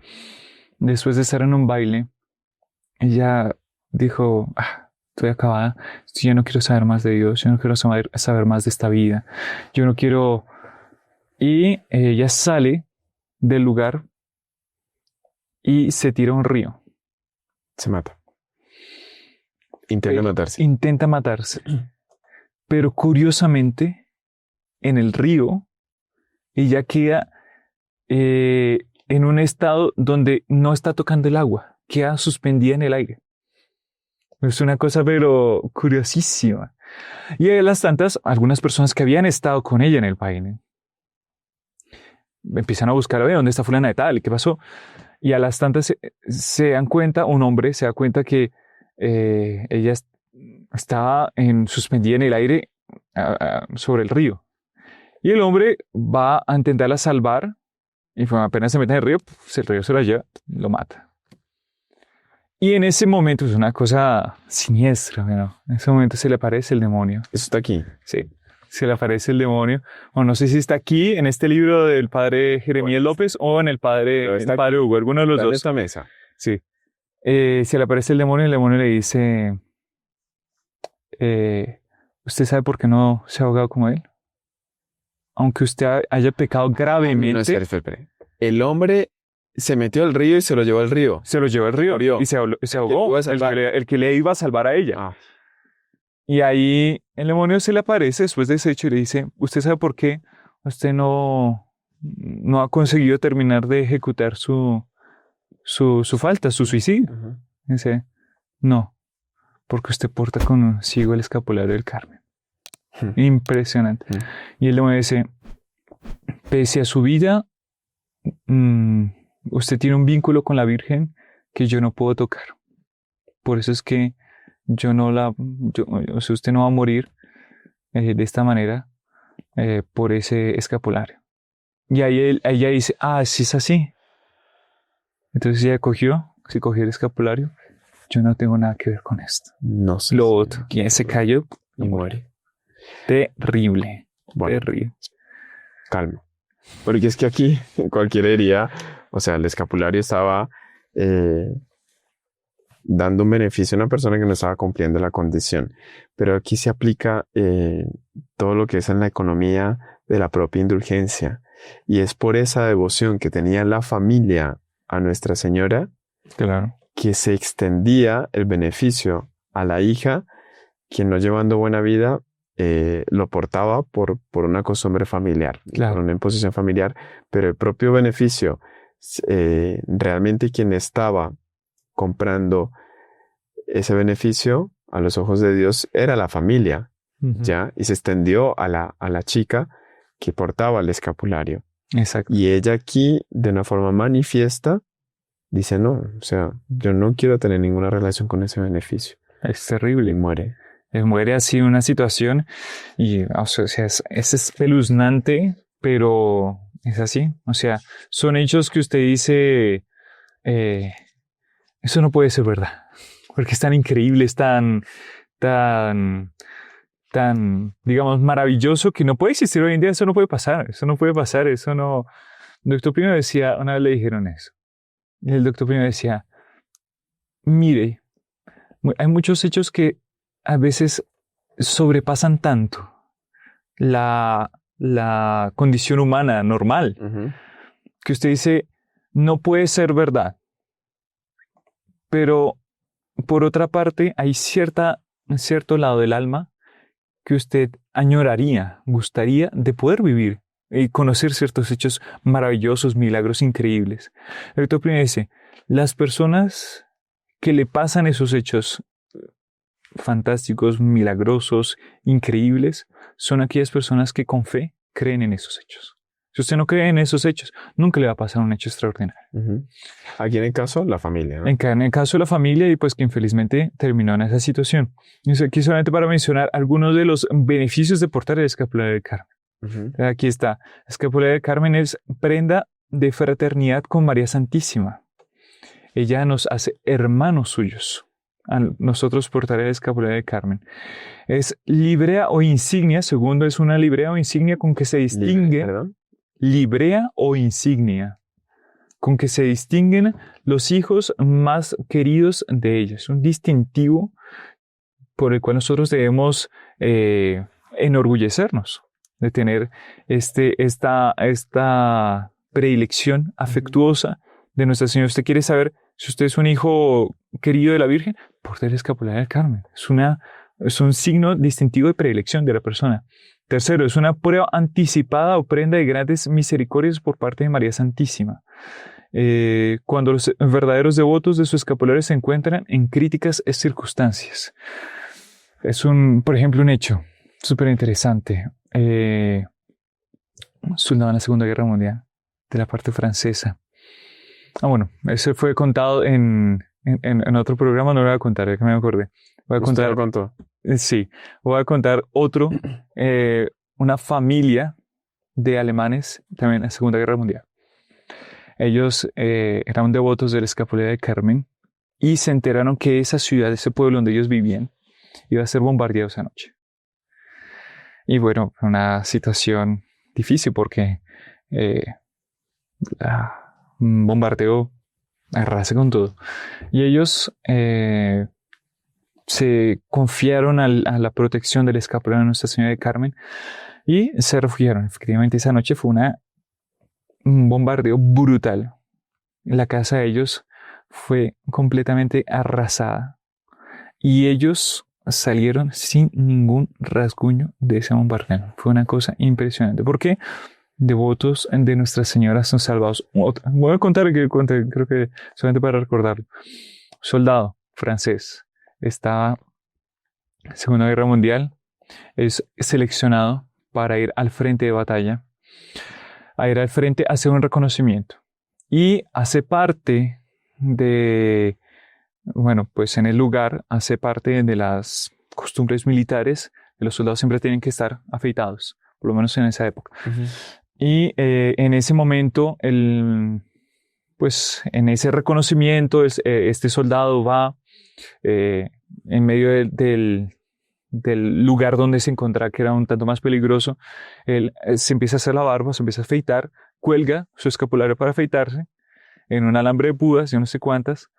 después de estar en un baile, ella dijo: estoy acabada, yo no quiero saber más de Dios, yo no quiero saber más de esta vida, yo no quiero... Y ella sale del lugar y se tira a un río. Se mata. Intenta matarse. Pero curiosamente, en el río, ella queda en un estado donde no está tocando el agua, queda suspendida en el aire. Es una cosa pero curiosísima. Y a las tantas, algunas personas que habían estado con ella en el paine empiezan a buscar, a ver, ¿dónde está fulana de tal? ¿Qué pasó? Y a las tantas se dan cuenta, un hombre se da cuenta que ella estaba suspendida en el aire sobre el río. Y el hombre va a intentarla salvar y apenas se mete en el río se la lleva, lo mata. Y en ese momento es una cosa siniestra, ¿no? En ese momento se le aparece el demonio. Eso está aquí. Sí, se le aparece el demonio. O no sé si está aquí en este libro del padre Jeremías López o en el padre Hugo, alguno de los dos. En esta mesa. Sí. Se le aparece el demonio y el demonio le dice, ¿usted sabe por qué no se ha ahogado como él? Aunque usted haya pecado gravemente. No, espere. El hombre se metió al río y se lo llevó al río. Se lo llevó al río y se ahogó. El que le iba a salvar a ella. Ah. Y ahí el demonio se le aparece después de ese hecho y le dice, ¿usted sabe por qué usted no ha conseguido terminar de ejecutar su falta, su suicidio? Uh-huh. Dice, no, porque usted porta consigo el escapulario del Carmen. Impresionante. Y el demonio dice, pese a su vida, usted tiene un vínculo con la Virgen que yo no puedo tocar. Por eso es que usted no va a morir de esta manera por ese escapulario. Y ahí ella dice, sí es así. Entonces ella se cogió el escapulario. Yo no tengo nada que ver con esto. No sé. Lo otro, quien se cayó y muere. Terrible. Bueno, terrible. Calma. Porque es que aquí cualquiera diría, o sea, el escapulario estaba dando un beneficio a una persona que no estaba cumpliendo la condición. Pero aquí se aplica todo lo que es en la economía de la propia indulgencia. Y es por esa devoción que tenía la familia a Nuestra Señora, claro, que se extendía el beneficio a la hija, quien no llevando buena vida, lo portaba por una costumbre familiar, claro, por una imposición familiar, pero el propio beneficio, realmente quien estaba comprando ese beneficio a los ojos de Dios era la familia, uh-huh, ¿ya? Y se extendió a la chica que portaba el escapulario. Exacto. Y ella aquí, de una forma manifiesta, dice, no, o sea, yo no quiero tener ninguna relación con ese beneficio. Es terrible. Y muere. Muere así en una situación y, o sea, es espeluznante, pero es así. O sea, son hechos que usted dice, eso no puede ser verdad, porque es tan increíble, es tan, digamos, maravilloso que no puede existir hoy en día. Eso no puede pasar, eso no. El doctor Pino decía, una vez le dijeron eso, y el doctor Pino decía, mire, hay muchos hechos que a veces sobrepasan tanto la condición humana normal, uh-huh, que usted dice, no puede ser verdad. Pero, por otra parte, hay cierto lado del alma que usted añoraría, gustaría de poder vivir y conocer ciertos hechos maravillosos, milagros increíbles. El doctor Pino dice, las personas que le pasan esos hechos fantásticos, milagrosos, increíbles, son aquellas personas que con fe creen en esos hechos. Si usted no cree en esos hechos, nunca le va a pasar un hecho extraordinario. Uh-huh. Aquí en el caso, la familia, ¿no? En el caso de la familia, y pues que infelizmente terminó en esa situación. Y aquí solamente para mencionar algunos de los beneficios de portar el escapulario del Carmen. Uh-huh. Aquí está. El escapulario del Carmen es prenda de fraternidad con María Santísima. Ella nos hace hermanos suyos. A nosotros portar el escapulario del Carmen. Es librea o insignia. Segundo, es una librea o insignia con que se distingue. Librea o insignia con que se distinguen los hijos más queridos de ella. Es un distintivo por el cual nosotros debemos enorgullecernos de tener esta predilección afectuosa de Nuestra Señora. ¿Usted quiere saber si usted es un hijo querido de la Virgen? Porte el escapulario del Carmen. Es una es un signo distintivo de predilección de la persona. Tercero, es una prueba anticipada o prenda de grandes misericordias por parte de María Santísima. Cuando los verdaderos devotos de su escapulario se encuentran en críticas circunstancias. Es por ejemplo, un hecho súper interesante. Soldado en la Segunda Guerra Mundial, de la parte francesa. Bueno, ese fue contado en otro programa, no lo voy a contar, ya que me acordé. Voy a contar. ¿Usted lo contó? Sí, voy a contar otro, una familia de alemanes también en la Segunda Guerra Mundial. Ellos eran devotos del escapulario de Carmen y se enteraron que esa ciudad, ese pueblo donde ellos vivían, iba a ser bombardeado esa noche. Y bueno, una situación difícil porque un bombardeo arrasa con todo. Y ellos se confiaron a la protección del escapulario de Nuestra Señora de Carmen y se refugiaron. Efectivamente, esa noche fue un bombardeo brutal. La casa de ellos fue completamente arrasada y ellos salieron sin ningún rasguño de ese bombardeo. Fue una cosa impresionante. ¿Por qué? Devotos de Nuestra Señora son salvados. Voy a contar, creo que solamente para recordarlo. Soldado francés estaba en la Segunda Guerra Mundial, es seleccionado para ir al frente de batalla, a ir al frente a hacer un reconocimiento y hace parte de, bueno, pues en el lugar hace parte de las costumbres militares, que los soldados siempre tienen que estar afeitados, por lo menos en esa época. Uh-huh. Y en ese momento, pues en ese reconocimiento, este soldado va en medio del lugar donde se encontraba, que era un tanto más peligroso. Él se empieza a hacer la barba, se empieza a afeitar, cuelga su escapulario para afeitarse en un alambre de púas, yo no sé cuántas,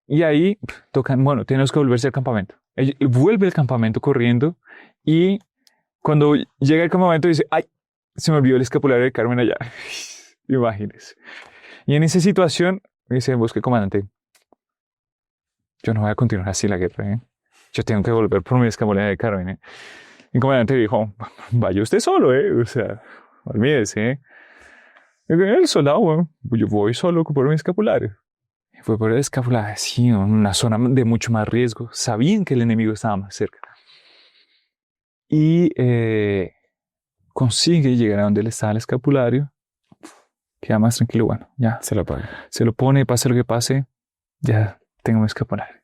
y ahí tocan, bueno, tenemos que volverse al campamento. Él vuelve al campamento corriendo y cuando llega al campamento dice, ¡ay! Se me olvidó el escapulario de Carmen allá. Imagínense. Y en esa situación dice, busque comandante, yo no voy a continuar así la guerra, ¿eh? Yo tengo que volver por mi escapulario de Carmen, ¿eh? Y el comandante dijo, vaya usted solo, ¿eh? O sea, olvídese, ¿eh? El soldado, bueno, yo voy solo por mi escapulario. Y fue por el escapulario, sí, en una zona de mucho más riesgo. Sabían que el enemigo estaba más cerca. Y consigue llegar a donde le estaba el escapulario, queda más tranquilo, bueno, ya. Se lo pone. Se lo pone, pase lo que pase, ya tengo mi escapulario.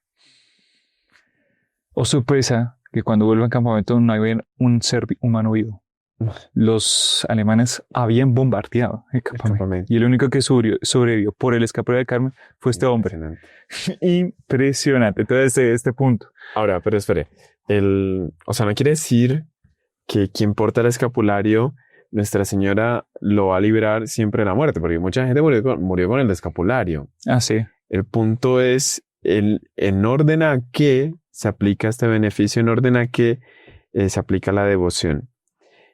Oh, sorpresa, que cuando vuelve al campamento no había un ser humano vivo. Los alemanes habían bombardeado el campamento. Y el único que sobrevivió por el escapulario de Carmen fue este hombre. Impresionante. Entonces, este punto. Ahora, pero espere. O sea, no quiere decir que quien porta el escapulario, Nuestra Señora lo va a librar siempre de la muerte, porque mucha gente murió con el escapulario. Ah, sí. El punto es en orden a qué se aplica este beneficio, en orden a qué se aplica la devoción.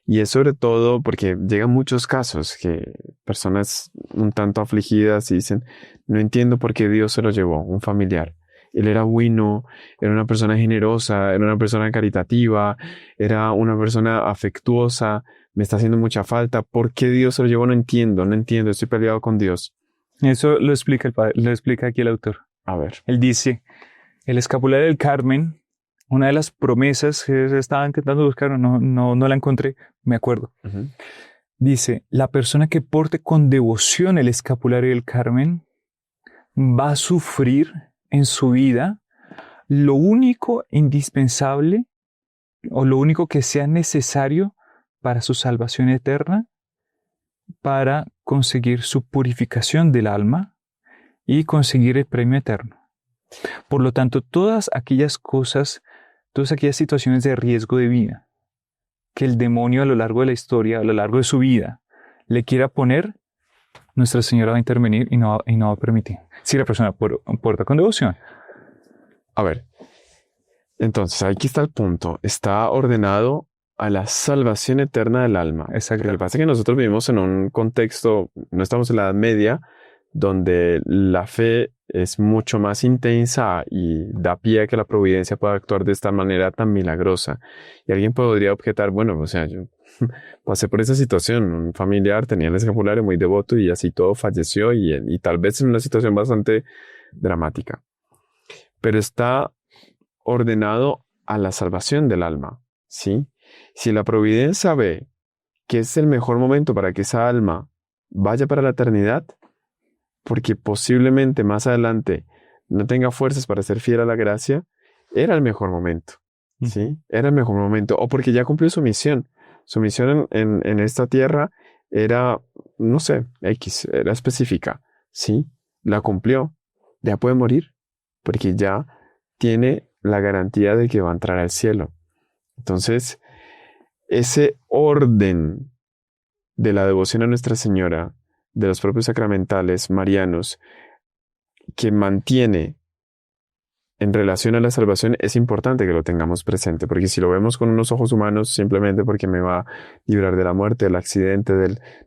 Y es sobre todo porque llegan muchos casos que personas un tanto afligidas y dicen, no entiendo por qué Dios se lo llevó, un familiar. Él era bueno, era una persona generosa, era una persona caritativa, era una persona afectuosa, me está haciendo mucha falta. ¿Por qué Dios se lo llevó? No entiendo, estoy peleado con Dios. Eso lo explica lo explica aquí el autor. A ver. Él dice, el escapulario del Carmen, una de las promesas que estaba intentando buscar, no la encontré, me acuerdo. Uh-huh. Dice, la persona que porte con devoción el escapulario del Carmen va a sufrir en su vida lo único indispensable o lo único que sea necesario para su salvación eterna, para conseguir su purificación del alma y conseguir el premio eterno. Por lo tanto, todas aquellas situaciones de riesgo de vida que el demonio a lo largo de la historia, a lo largo de su vida, le quiera poner, Nuestra Señora va a intervenir y no va a permitir. Si la persona porta con devoción. A ver, entonces aquí está el punto. Está ordenado a la salvación eterna del alma. Exacto. Lo que pasa es que nosotros vivimos en un contexto, no estamos en la Edad Media, donde la fe es mucho más intensa y da pie a que la providencia pueda actuar de esta manera tan milagrosa. Y alguien podría objetar, bueno, o sea, yo pasé por esa situación, un familiar tenía el escapulario muy devoto y así todo falleció y tal vez en una situación bastante dramática. Pero está ordenado a la salvación del alma, ¿sí? Si la providencia ve que es el mejor momento para que esa alma vaya para la eternidad, porque posiblemente más adelante no tenga fuerzas para ser fiel a la gracia, era el mejor momento, ¿sí? Era el mejor momento, o porque ya cumplió su misión. Su misión en esta tierra era, no sé, era específica, ¿sí? La cumplió, ya puede morir, porque ya tiene la garantía de que va a entrar al cielo. Entonces, ese orden de la devoción a Nuestra Señora, de los propios sacramentales marianos, que mantiene en relación a la salvación, es importante que lo tengamos presente, porque si lo vemos con unos ojos humanos, simplemente porque me va a librar de la muerte, del accidente,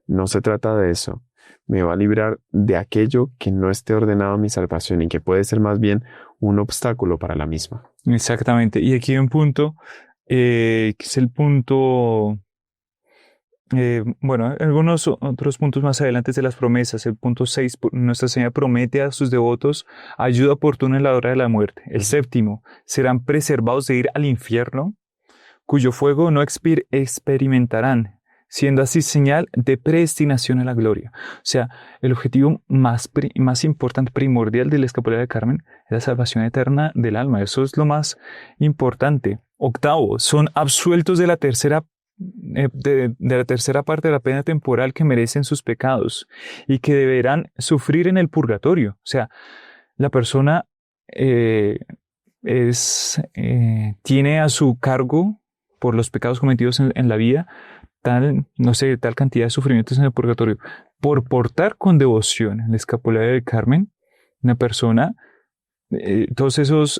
no se trata de eso. Me va a librar de aquello que no esté ordenado a mi salvación y que puede ser más bien un obstáculo para la misma. Exactamente. Y aquí hay un punto, que es el punto... bueno, algunos otros puntos más adelante de las promesas. El punto 6, Nuestra Señora promete a sus devotos ayuda oportuna en la hora de la muerte. El séptimo, serán preservados de ir al infierno, cuyo fuego no experimentarán, siendo así señal de predestinación a la gloria. O sea, el objetivo más importante, primordial del escapulario del Carmen es la salvación eterna del alma. Eso es lo más importante. Octavo, son absueltos de la tercera la tercera parte de la pena temporal que merecen sus pecados y que deberán sufrir en el purgatorio. O sea, la persona tiene a su cargo por los pecados cometidos en la vida tal cantidad de sufrimientos en el purgatorio. Por portar con devoción el escapulario del Carmen, una persona, todos esos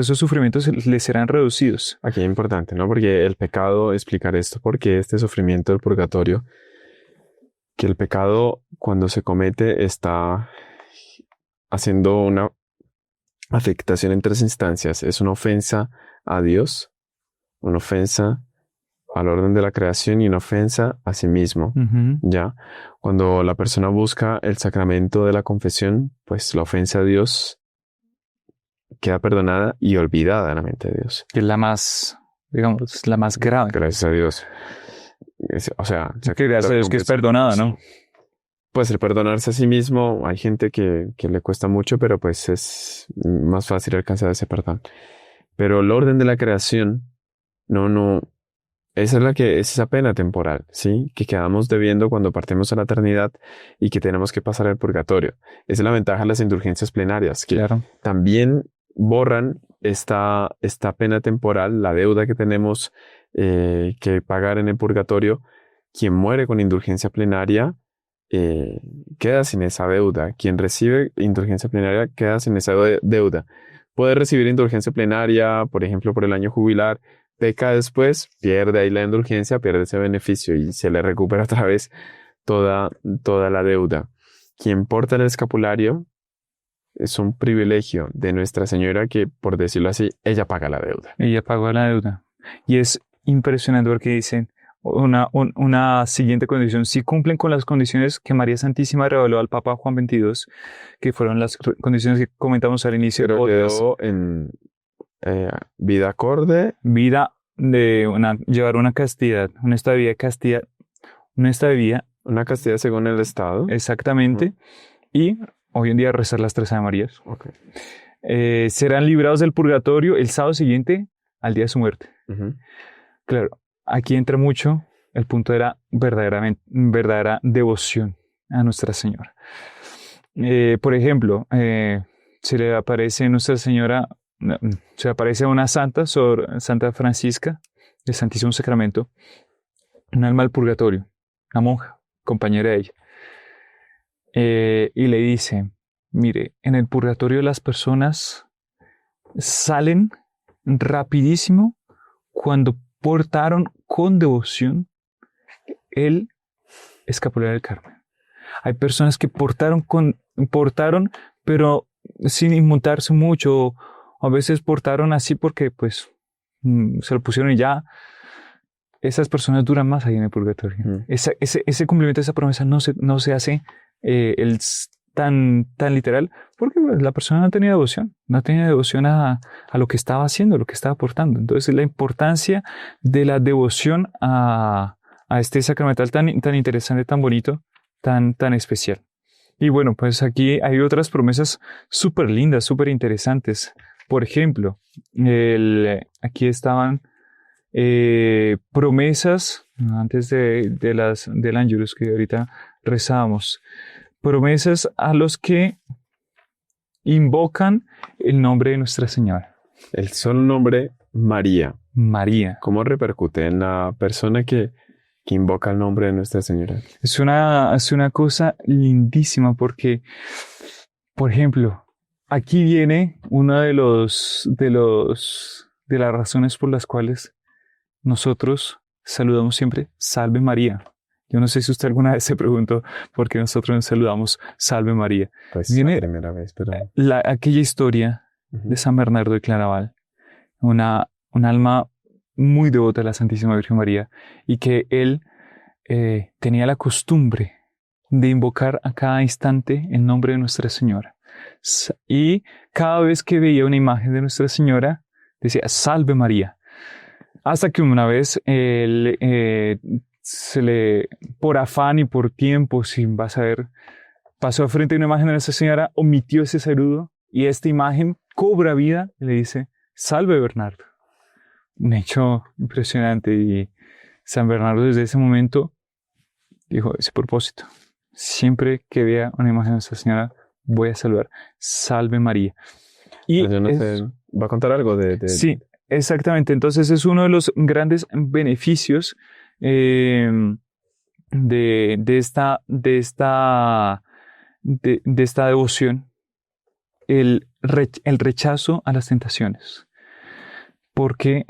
sufrimientos les serán reducidos. Aquí es importante, ¿no? Porque el pecado, explicar esto, porque este sufrimiento del purgatorio, que el pecado cuando se comete está haciendo una afectación en tres instancias. Es una ofensa a Dios, una ofensa al orden de la creación y una ofensa a sí mismo. ¿Ya? Cuando la persona busca el sacramento de la confesión, pues la ofensa a Dios queda perdonada y olvidada en la mente de Dios. Que es la más, digamos, la más grave. Gracias a Dios. O sea, gracias a Dios que es perdonada, ¿no? Pues el perdonarse a sí mismo, hay gente que le cuesta mucho, pero pues es más fácil alcanzar ese perdón. Pero el orden de la creación, esa es esa pena temporal, ¿sí? Que quedamos debiendo cuando partimos a la eternidad y que tenemos que pasar al purgatorio. Esa es la ventaja de las indulgencias plenarias, que también borran esta pena temporal, la deuda que tenemos que pagar en el purgatorio. Quien muere con indulgencia plenaria queda sin esa deuda. Quien recibe indulgencia plenaria queda sin esa deuda. Puede recibir indulgencia plenaria, por ejemplo, por el año jubilar, peca después, pierde ahí la indulgencia, pierde ese beneficio y se le recupera otra vez toda la deuda. Quien porta el escapulario es un privilegio de Nuestra Señora que, por decirlo así, ella paga la deuda. Ella pagó la deuda. Y es impresionante porque dicen una siguiente condición. Si cumplen con las condiciones que María Santísima reveló al Papa Juan XXII, que fueron las condiciones que comentamos al inicio. Pero quedó en vida acorde. Vida llevar una castidad, un estado de vida de castidad, una castidad según el Estado. Exactamente. Y hoy en día rezar las 3 Ave Marías. Okay. Serán librados del purgatorio el sábado siguiente al día de su muerte. Claro, aquí entra mucho el punto de la verdadera devoción a Nuestra Señora. Por ejemplo, se le aparece a Nuestra Señora, se aparece a una santa, Santa Francisca del Santísimo Sacramento, un alma del purgatorio, una monja, compañera de ella. Y le dice, mire, en el purgatorio las personas salen rapidísimo cuando portaron con devoción el escapulario del Carmen. Hay personas que portaron con portaron, pero sin inmutarse mucho. A veces portaron así porque pues se lo pusieron y ya. Esas personas duran más ahí en el purgatorio. Ese cumplimiento de esa promesa no se hace tan literal, porque pues, la persona no tenía devoción a lo que estaba haciendo, lo que estaba aportando. Entonces la importancia de la devoción a este sacramental tan interesante, tan bonito, tan especial. Y bueno, pues aquí hay otras promesas súper lindas, súper interesantes. Por ejemplo, aquí estaban promesas, antes del Ángelus que ahorita rezábamos, promesas a los que invocan el nombre de Nuestra Señora. El solo nombre María. María. ¿Cómo repercute en la persona que invoca el nombre de Nuestra Señora? Es una cosa lindísima porque, por ejemplo, aquí viene una de las razones por las cuales nosotros saludamos siempre Salve María. Yo no sé si usted alguna vez se preguntó por qué nosotros nos saludamos Salve María. Pues viene la primera vez, pero... aquella historia de San Bernardo de Claraval, un alma muy devota de la Santísima Virgen María, y que él tenía la costumbre de invocar a cada instante el nombre de Nuestra Señora. Y cada vez que veía una imagen de Nuestra Señora, decía Salve María. Hasta que una vez por afán y por tiempo, sin vas a ver, pasó frente a una imagen de Nuestra Señora, omitió ese saludo y esta imagen cobra vida y le dice Salve Bernardo. Un hecho impresionante, y San Bernardo desde ese momento dijo ese propósito: siempre que vea una imagen de Nuestra Señora voy a saludar Salve María. Y yo no sé, ¿va a contar algo de...? Sí, exactamente. Entonces es uno de los grandes beneficios de esta devoción, el rechazo a las tentaciones. Porque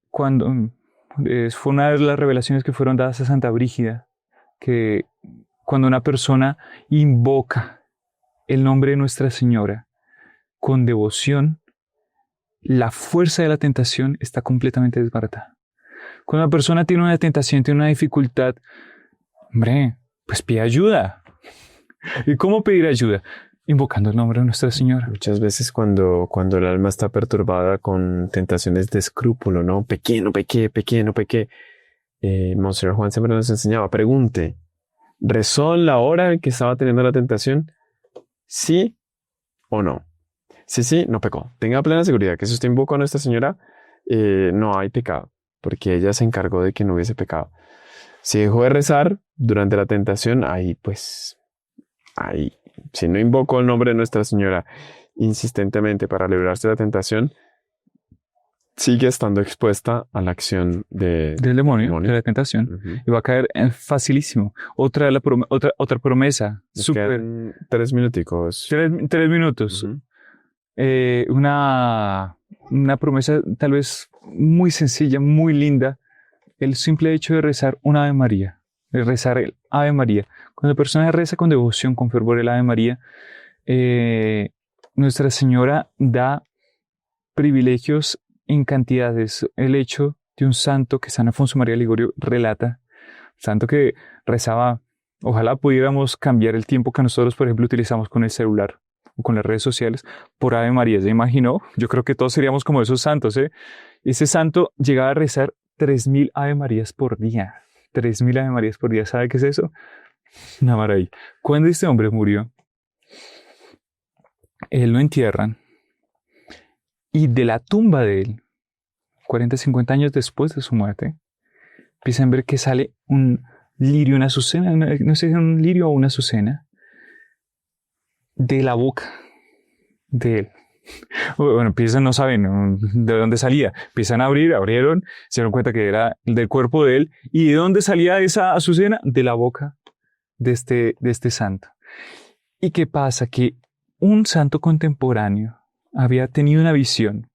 fue una de las revelaciones que fueron dadas a Santa Brígida, que cuando una persona invoca el nombre de Nuestra Señora con devoción, la fuerza de la tentación está completamente desbaratada. Cuando una persona tiene una tentación, tiene una dificultad, hombre, pues pide ayuda. ¿Y cómo pedir ayuda? Invocando el nombre de Nuestra Señora. Muchas veces cuando el alma está perturbada con tentaciones de escrúpulo, ¿no? Pequé. Monseñor Juan siempre nos enseñaba, pregunte, ¿rezó en la hora en que estaba teniendo la tentación? ¿Sí o no? Sí, no pecó. Tenga plena seguridad que si usted invocó a Nuestra Señora, no hay pecado, porque ella se encargó de que no hubiese pecado. Si dejó de rezar durante la tentación, si no invocó el nombre de Nuestra Señora insistentemente para librarse de la tentación, sigue estando expuesta a la acción del demonio, de la tentación. Y va a caer facilísimo. Otra promesa. Súper. 3 minuticos. 3 minutos. Una promesa tal vez muy sencilla, muy linda. El simple hecho de rezar un Ave María. De rezar el Ave María. Cuando la persona reza con devoción, con fervor el Ave María, Nuestra Señora da privilegios en cantidades. El hecho de un santo que San Alfonso María Ligorio relata, santo que rezaba, ojalá pudiéramos cambiar el tiempo que nosotros, por ejemplo, utilizamos con el celular o con las redes sociales por Ave María. ¿Se imaginó? Yo creo que todos seríamos como esos santos, ¿eh? Ese santo llegaba a rezar 3.000 Ave Marías por día. 3.000 Ave Marías por día. ¿Sabe qué es eso? Una maravilla. Cuando este hombre murió, él lo entierran, y de la tumba de él, 40, 50 años después de su muerte, empiezan a ver que sale un lirio, una azucena, no sé si es un lirio o una azucena, de la boca de él. Bueno, no saben de dónde salía. Empiezan a abrieron, se dieron cuenta que era del cuerpo de él. ¿Y de dónde salía esa azucena? De la boca de este santo. ¿Y qué pasa? Que un santo contemporáneo había tenido una visión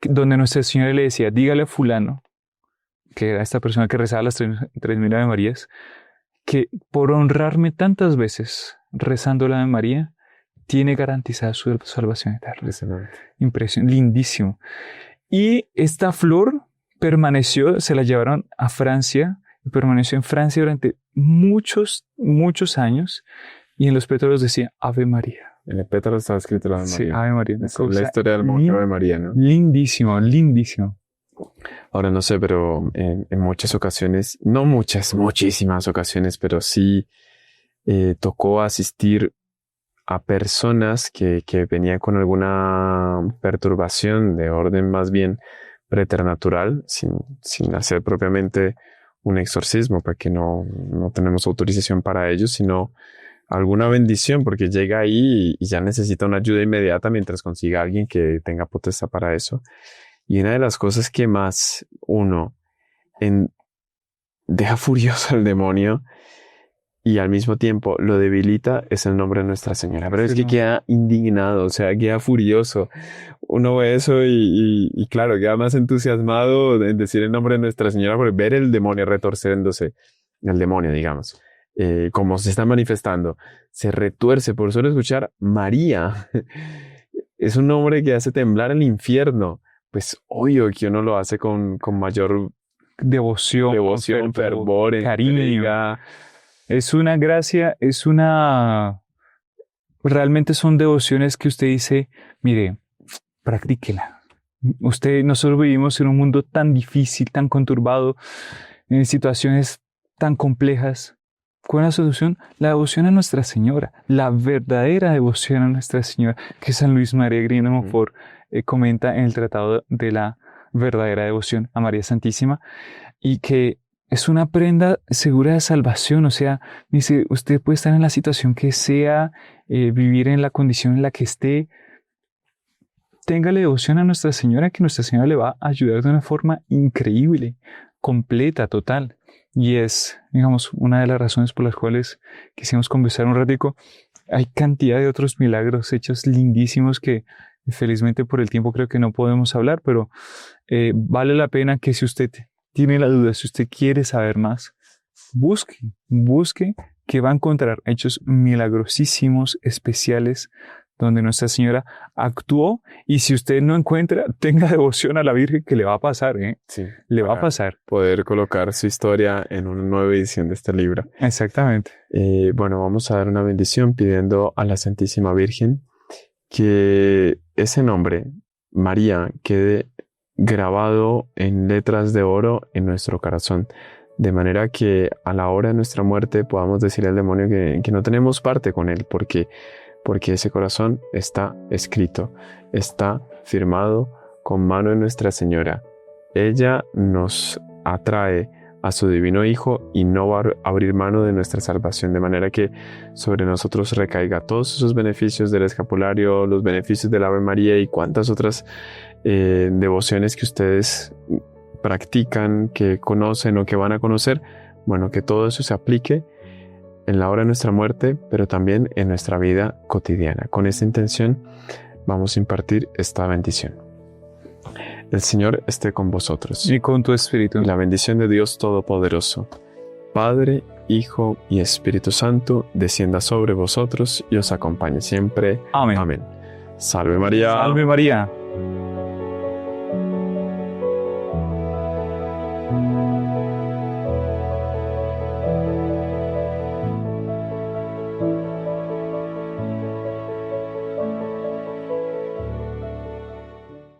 donde Nuestra Señora le decía, dígale a fulano, que era esta persona que rezaba las 3.000 Ave Marías, que por honrarme tantas veces rezando la Ave María, tiene garantizada su salvación eterna. Impresionante, lindísimo. Y esta flor permaneció, se la llevaron a Francia, y permaneció en Francia durante muchos, muchos años, y en los pétalos decía Ave María. En el pétalo estaba escrito la Ave María. Sí, Ave María. Es la historia del monje Ave María, ¿no? Lindísimo, lindísimo. Ahora no sé, pero en muchas ocasiones, no muchas, muchísimas ocasiones, pero sí tocó asistir a personas que venían con alguna perturbación de orden más bien preternatural, sin hacer propiamente un exorcismo, porque no tenemos autorización para ello, sino alguna bendición, porque llega ahí y ya necesita una ayuda inmediata mientras consiga a alguien que tenga potestad para eso. Y una de las cosas que más deja furioso al demonio y al mismo tiempo lo debilita es el nombre de Nuestra Señora. Pero es que queda indignado, o sea, queda furioso. Uno ve eso y claro, queda más entusiasmado en decir el nombre de Nuestra Señora por ver el demonio retorciéndose, el demonio, digamos, como se está manifestando. Se retuerce por solo escuchar María. Es un nombre que hace temblar el infierno. Pues obvio que uno lo hace con mayor devoción, fervor, cariño. Entrega. Es una gracia, realmente son devociones que usted dice, mire, practíquela. Nosotros vivimos en un mundo tan difícil, tan conturbado, en situaciones tan complejas. ¿Cuál es la solución? La devoción a Nuestra Señora, la verdadera devoción a Nuestra Señora, que San Luis María Griñón de Montfort comenta en el Tratado de la verdadera devoción a María Santísima, y que es una prenda segura de salvación. O sea, dice, usted puede estar en la situación que sea, vivir en la condición en la que esté, téngale devoción a Nuestra Señora, que Nuestra Señora le va a ayudar de una forma increíble, completa, total. Y es, digamos, una de las razones por las cuales quisimos conversar un ratico. Hay cantidad de otros milagros hechos lindísimos que felizmente por el tiempo creo que no podemos hablar, pero vale la pena que si usted tiene la duda, si usted quiere saber más, busque que va a encontrar hechos milagrosísimos, especiales, donde Nuestra Señora actuó. Y si usted no encuentra, tenga devoción a la Virgen, que le va a pasar, Sí, le va a pasar. Poder colocar su historia en una nueva edición de este libro. Exactamente. Bueno, vamos a dar una bendición pidiendo a la Santísima Virgen que ese nombre, María, quede grabado en letras de oro en nuestro corazón, de manera que a la hora de nuestra muerte podamos decirle al demonio que no tenemos parte con él, porque ese corazón está escrito, está firmado con mano de Nuestra Señora. Ella nos atrae a su divino Hijo y no va a abrir mano de nuestra salvación, de manera que sobre nosotros recaiga todos esos beneficios del escapulario, los beneficios del Ave María y cuantas otras devociones que ustedes practican, que conocen o que van a conocer. Bueno, que todo eso se aplique en la hora de nuestra muerte, pero también en nuestra vida cotidiana. Con esta intención vamos a impartir esta bendición. El Señor esté con vosotros. Y con tu espíritu. Y la bendición de Dios Todopoderoso, Padre, Hijo y Espíritu Santo, descienda sobre vosotros y os acompañe siempre. Amén. Amén. Salve María. Salve María.